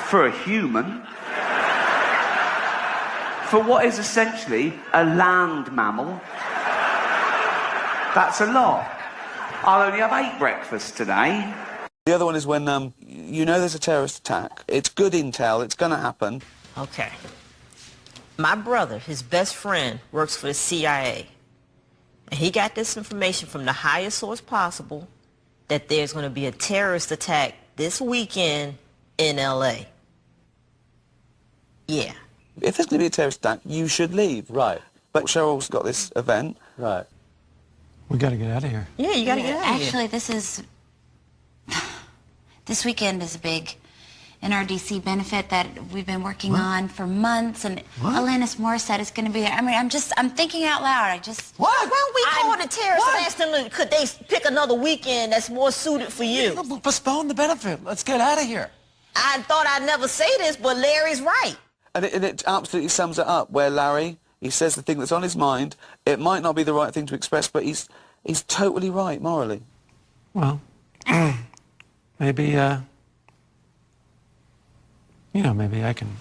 For a human. For what is essentially a land mammal, that's a lot. I'll only have 8 breakfasts today. The other one is when, you know there's a terrorist attack. It's good intel, it's going to happen. Okay. My brother, his best friend, works for the CIA. And he got this information from the highest source possible that there's going to be a terrorist attack this weekend in L.A. Yeah. If there's going to be a terrorist attack, you should leave. Right. But Cheryl's got this event. Right. We got to get out of here. Yeah, you got to get out of here. Actually, this weekend is a big NRDC benefit that we've been working on for months, and Alanis Morissette is going to be there. I mean, I'm thinking out loud. Why don't we call the terrorists and ask them, could they pick another weekend that's more suited for you? No, postpone the benefit. Let's get out of here. I thought I'd never say this, but Larry's right. And it absolutely sums it up, where Larry, he says the thing that's on his mind. It might not be the right thing to express, but he's totally right, morally. Well, maybe, maybe I can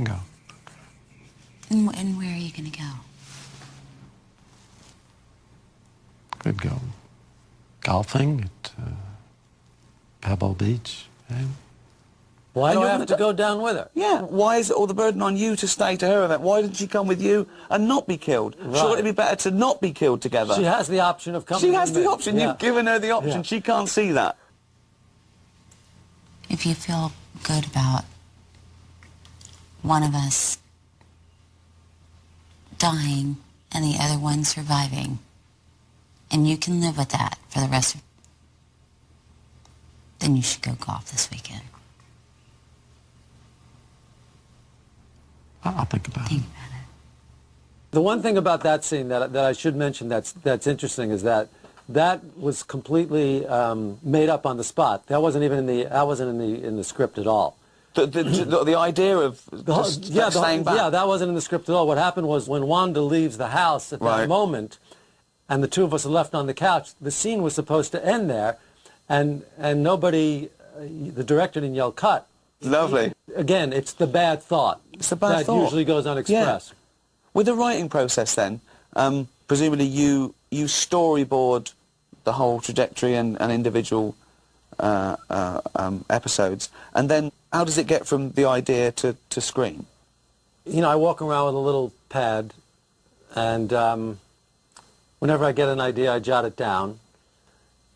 go. And where are you going to go? Could go golfing at Pebble Beach. Eh? Why do I have to go down with her? Yeah, why is it all the burden on you to stay to her event? Why didn't she come with you and not be killed? Right. Surely it'd be better to not be killed together. She has the option of coming She has with me. the option. Yeah. You've given her the option. Yeah. She can't see that. If you feel good about one of us dying and the other one surviving, and you can live with that for the rest of, then you should go golf this weekend. I'll think about it. The one thing about that scene that I should mention that's interesting is that was completely made up on the spot. That wasn't even in the script at all. The idea of staying back. Yeah, that wasn't in the script at all. What happened was when Wanda leaves the house at that moment, and the two of us are left on the couch, the scene was supposed to end there, and nobody, the director didn't yell cut. Lovely. Again, it's the bad thought. It's the bad thought. That usually goes unexpressed. Yeah. With the writing process then, presumably you storyboard the whole trajectory and individual episodes, and then how does it get from the idea to screen? You know, I walk around with a little pad, and whenever I get an idea, I jot it down.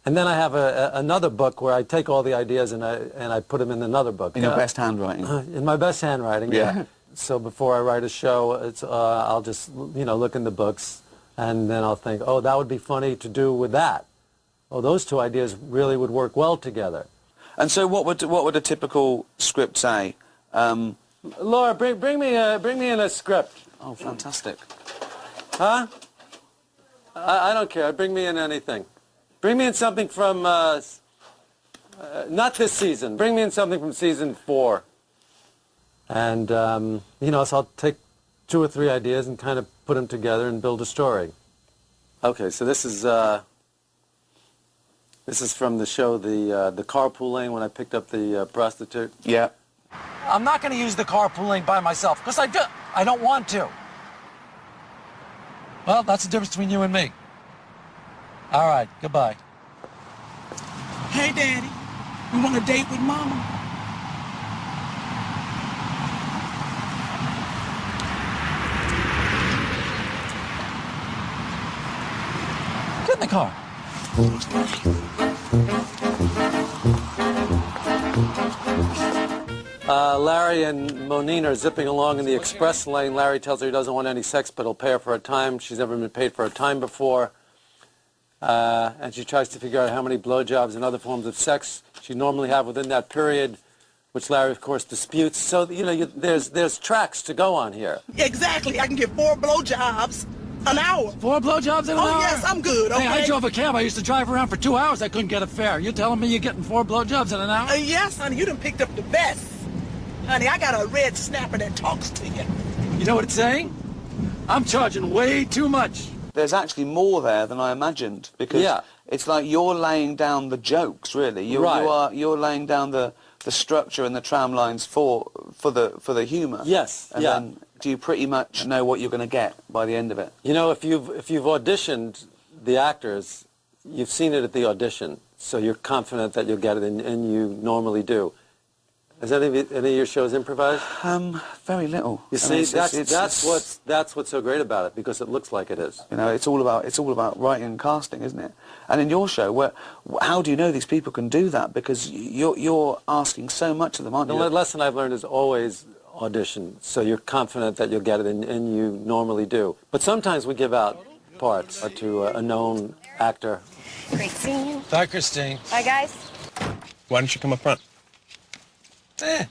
And then I have another book where I take all the ideas and I put them in another book. In your best handwriting? In my best handwriting, yeah. So before I write a show, I'll just, look in the books, and then I'll think, oh, that would be funny to do with that. Oh, those two ideas really would work well together. And so what would a typical script say? Laura, bring me in a script. Oh, fantastic. Huh? I don't care. Bring me in anything. Bring me in something from, not this season. Bring me in something from season 4. And, so I'll take 2 or 3 ideas and kind of put them together and build a story. Okay, so this is from the show, the carpooling, when I picked up the prostitute. Yeah. I'm not going to use the carpooling by myself, because I don't want to. Well, that's the difference between you and me. All right, goodbye. Hey, Daddy, you want a date with Mama? Get in the car. Larry and Monine are zipping along in the express lane. Larry tells her he doesn't want any sex, but he'll pay her for a time. She's never been paid for a time before. And she tries to figure out how many blowjobs and other forms of sex she'd normally have within that period, which Larry, of course, disputes. So, there's tracks to go on here. Exactly. I can get 4 blowjobs an hour. 4 blowjobs in an hour? Oh, yes, I'm good, okay? Hey, I drove a cab. I used to drive around for 2 hours. I couldn't get a fare. You telling me you're getting 4 blowjobs in an hour? Yes, honey, you done picked up the best. Honey, I got a red snapper that talks to you. You know what it's saying? I'm charging way too much. There's actually more there than I imagined, because it's like you're laying down the jokes, really. You're laying down the structure and the tram lines for the humour. Yes. And then do you pretty much know what you're going to get by the end of it? You know, if you've auditioned the actors, you've seen it at the audition, so you're confident that you'll get it, and you normally do. Is any of your shows improvised? Very little. You see, that's what's so great about it, because it looks like it is. You know, it's all about writing and casting, isn't it? And in your show, how do you know these people can do that? Because you're asking so much of them, aren't you? The lesson I've learned is always audition, so you're confident that you'll get it, and you normally do. But sometimes we give out parts to a known actor. Great seeing you. Bye, Christine. Bye, guys. Why don't you come up front? I'm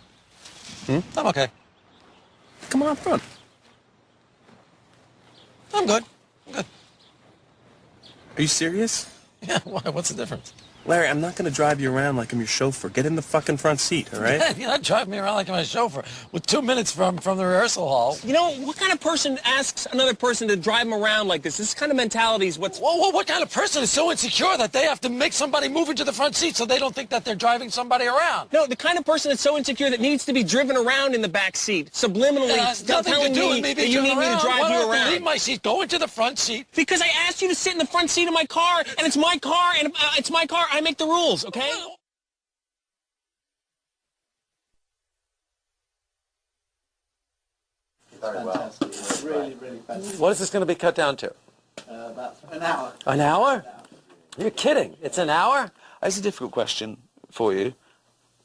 okay. Come on up front. I'm good. I'm good. Are you serious? Yeah, why? What's the difference? Larry, I'm not going to drive you around like I'm your chauffeur. Get in the fucking front seat, all right? You're not driving me around like I'm a chauffeur with 2 minutes from the rehearsal hall. You know, what kind of person asks another person to drive them around like this? This kind of mentality is what's... Whoa, what kind of person is so insecure that they have to make somebody move into the front seat so they don't think that they're driving somebody around? No, the kind of person that's so insecure that needs to be driven around in the back seat, subliminally nothing to do with me that you need me to drive you around. Leave my seat, go into the front seat. Because I asked you to sit in the front seat of my car, and it's my car, and it's my car. I make the rules, okay? Very well. Really fantastic. What is this going to be cut down to? About an hour. An hour? You're kidding. It's an hour? It's a difficult question for you.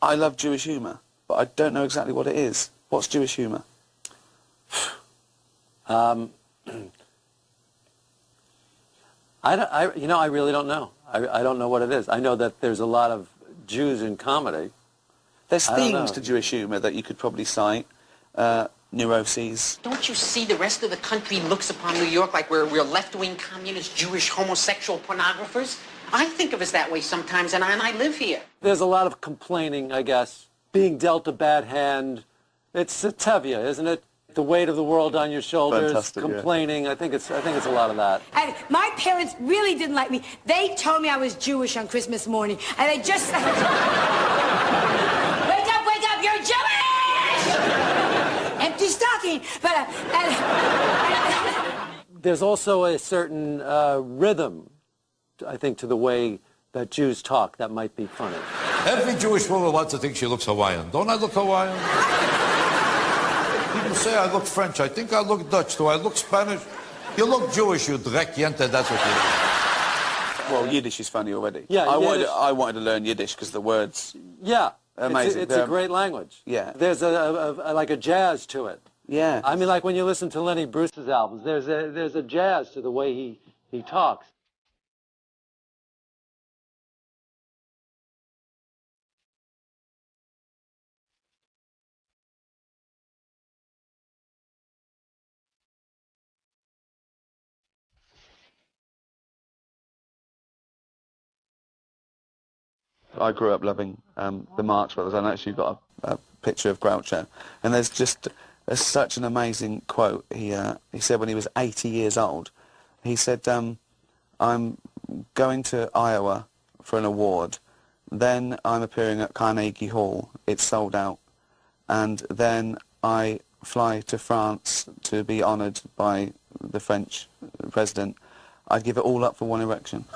I love Jewish humour, but I don't know exactly what it is. What's Jewish humour? I really don't know. I don't know what it is. I know that there's a lot of Jews in comedy. There's themes to Jewish humour that you could probably cite. Neuroses. Don't you see the rest of the country looks upon New York like we're left-wing communist, Jewish, homosexual pornographers? I think of us that way sometimes, and I live here. There's a lot of complaining, I guess. Being dealt a bad hand. It's a tevya, isn't it? The weight of the world on your shoulders. Fantastic, complaining. Yeah. I think it's a lot of that. And my parents really didn't like me. They told me I was Jewish on Christmas morning, and they just wake up, you're Jewish! Empty stocking. But there's also a certain rhythm, I think, to the way that Jews talk that might be funny. Every Jewish woman wants to think she looks Hawaiian. Don't I look Hawaiian? People say I look French. I think I look Dutch. Do I look Spanish? You look Jewish, you dreck jente, that's what you Well, Yiddish is funny already. Yeah, I wanted to learn Yiddish because the words... Yeah. Amazing. It's a great language. Yeah. There's like a jazz to it. Yeah. I mean, like when you listen to Lenny Bruce's albums, there's a jazz to the way he talks. I grew up loving the Marx Brothers. I've actually got a picture of Groucho. And there's such an amazing quote. He said when he was 80 years old, he said, I'm going to Iowa for an award. Then I'm appearing at Carnegie Hall. It's sold out. And then I fly to France to be honoured by the French president. I'd give it all up for one erection.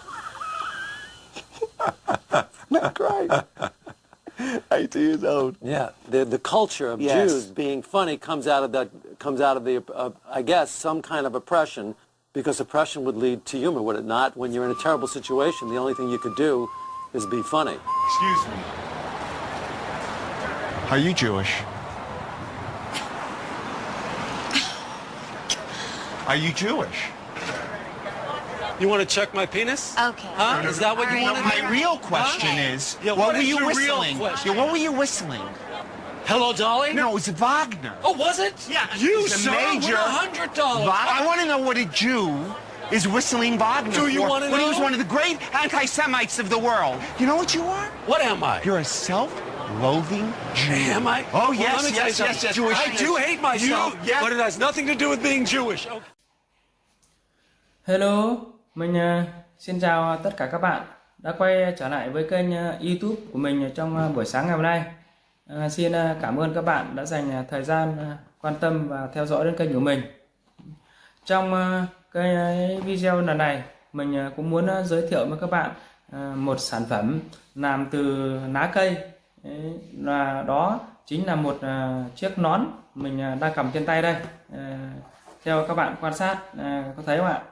Not great. 80 years old. Yeah, the culture of Jews being funny comes out of the I guess some kind of oppression, because oppression would lead to humor, would it not? When you're in a terrible situation, the only thing you could do is be funny. Excuse me. Are you Jewish? Are you Jewish? You want to check my penis? Okay. Huh? Is that what you want to do? My real question is, Yeah, what what were is you your real whistling? question? Yeah, what were you whistling? Hello, Dolly? No, it was Wagner. Oh, was it? Yeah, You, it's a sir, major win $100. I want to know what a Jew is whistling Wagner Do you for wanna when he know? was one of the great anti-Semites of the world. You know what you are? What am I? You're a self-loathing Jew. Am I? Oh, Well, yes, let me tell you yes, something. yes, yes. I do hate myself, Yeah. but it has nothing to do with being Jewish. Okay. Hello, mình xin chào tất cả các bạn đã quay trở lại với kênh YouTube của mình trong buổi sáng ngày hôm nay. Xin cảm ơn các bạn đã dành thời gian quan tâm và theo dõi đến kênh của mình. Trong cái video lần này, mình cũng muốn giới thiệu với các bạn một sản phẩm làm từ lá cây. Đó chính là một chiếc nón mình đang cầm trên tay đây. Theo các bạn quan sát có thấy không ạ?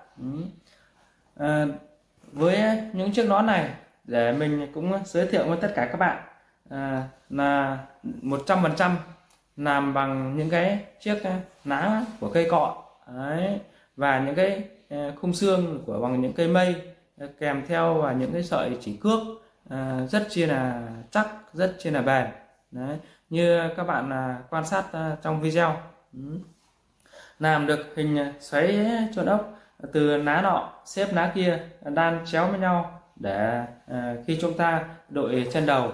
Với những chiếc nón này để mình cũng giới thiệu với tất cả các bạn là 100% làm bằng những cái chiếc lá của cây cọ đấy, và những cái khung xương của bằng những cây mây kèm theo và những cái sợi chỉ cước rất chi là chắc, rất chi là bền đấy, như các bạn quan sát trong video. Làm được hình xoáy chôn ốc từ lá nọ xếp lá kia đan chéo với nhau để khi chúng ta đội trên đầu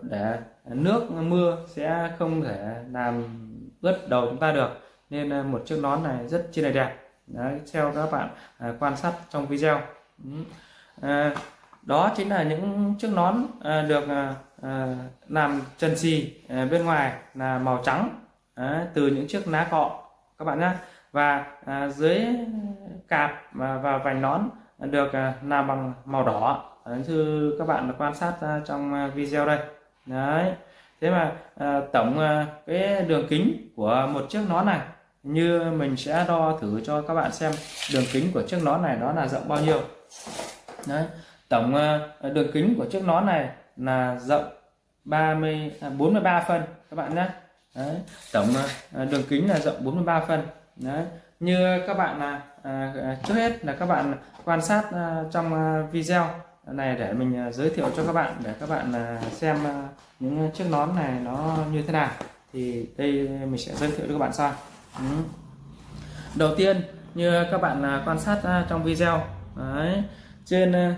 để nước mưa sẽ không thể làm ướt đầu chúng ta được, nên một chiếc nón này rất chi là đẹp. Đấy, theo các bạn quan sát trong video. Đó chính là những chiếc nón được làm trần xì, bên ngoài là màu trắng từ những chiếc lá cọ các bạn nhé, và dưới cạp và vành nón được làm bằng màu đỏ như các bạn quan sát trong video đây. Đấy, thế mà tổng cái đường kính của một chiếc nón này, như mình sẽ đo thử cho các bạn xem đường kính của chiếc nón này đó là rộng bao nhiêu. Đấy, tổng đường kính của chiếc nón này là rộng 43 phân các bạn nhé. Đấy, tổng đường kính là rộng 43 phân. Đấy, như các bạn trước hết là các bạn quan sát trong video này để mình giới thiệu cho các bạn, để các bạn xem những chiếc nón này nó như thế nào, thì đây mình sẽ giới thiệu cho các bạn sau. Đầu tiên như các bạn quan sát trong video đấy, trên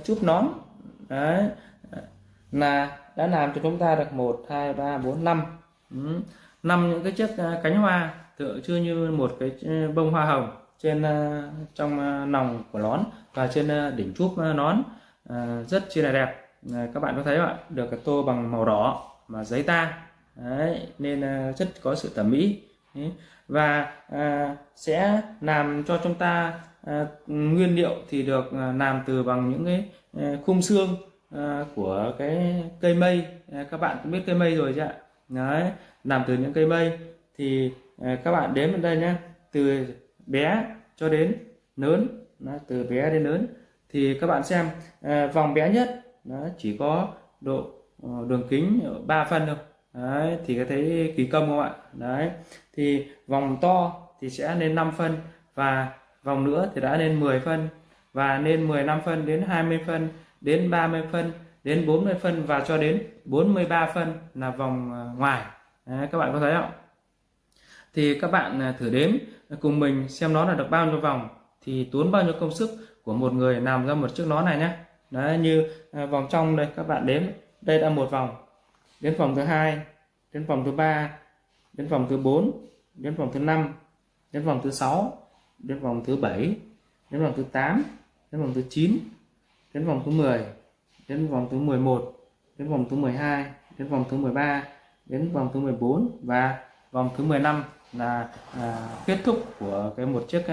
chúp nón đấy là đã làm cho chúng ta được 1, 2, 3, 4, 5 những cái chiếc cánh hoa tựa chưa như một cái bông hoa hồng trên trong nòng của nón và trên đỉnh chúp nón, rất chi là đẹp. Các bạn có thấy không ạ, được tô bằng màu đỏ mà giấy ta đấy, nên rất có sự thẩm mỹ. Và sẽ làm cho chúng ta nguyên liệu thì được làm từ bằng những cái khung xương của cái cây mây. Các bạn cũng biết cây mây rồi chứ ạ. Đấy, làm từ những cây mây thì các bạn đếm đến đây nhé, từ bé cho đến lớn. Đấy, từ bé đến lớn thì các bạn xem vòng bé nhất nó chỉ có độ đường kính 3 phân thôi. Đấy, thì có thấy kỳ công không ạ? Đấy, thì vòng to thì sẽ lên 5 phân, và vòng nữa thì đã lên 10 phân, và lên 15 phân, đến 20 phân, đến 30 phân, đến 40 phân và cho đến 43 phân là vòng ngoài. Đấy, các bạn có thấy không? Thì các bạn thử đếm cùng mình xem nó là được bao nhiêu vòng, thì tốn bao nhiêu công sức của một người làm ra một chiếc nón này nhé. Đấy, như vòng trong đây các bạn đếm, đây đã một vòng, đến vòng thứ 2, đến vòng thứ 3, đến vòng thứ 4, đến vòng thứ 5, đến vòng thứ 6, đến vòng thứ 7, đến vòng thứ 8, đến vòng thứ 9, đến vòng thứ 10, đến vòng thứ 11, đến vòng thứ 12, đến vòng thứ 13, đến vòng thứ 14 và vòng thứ 15 là kết thúc của cái một chiếc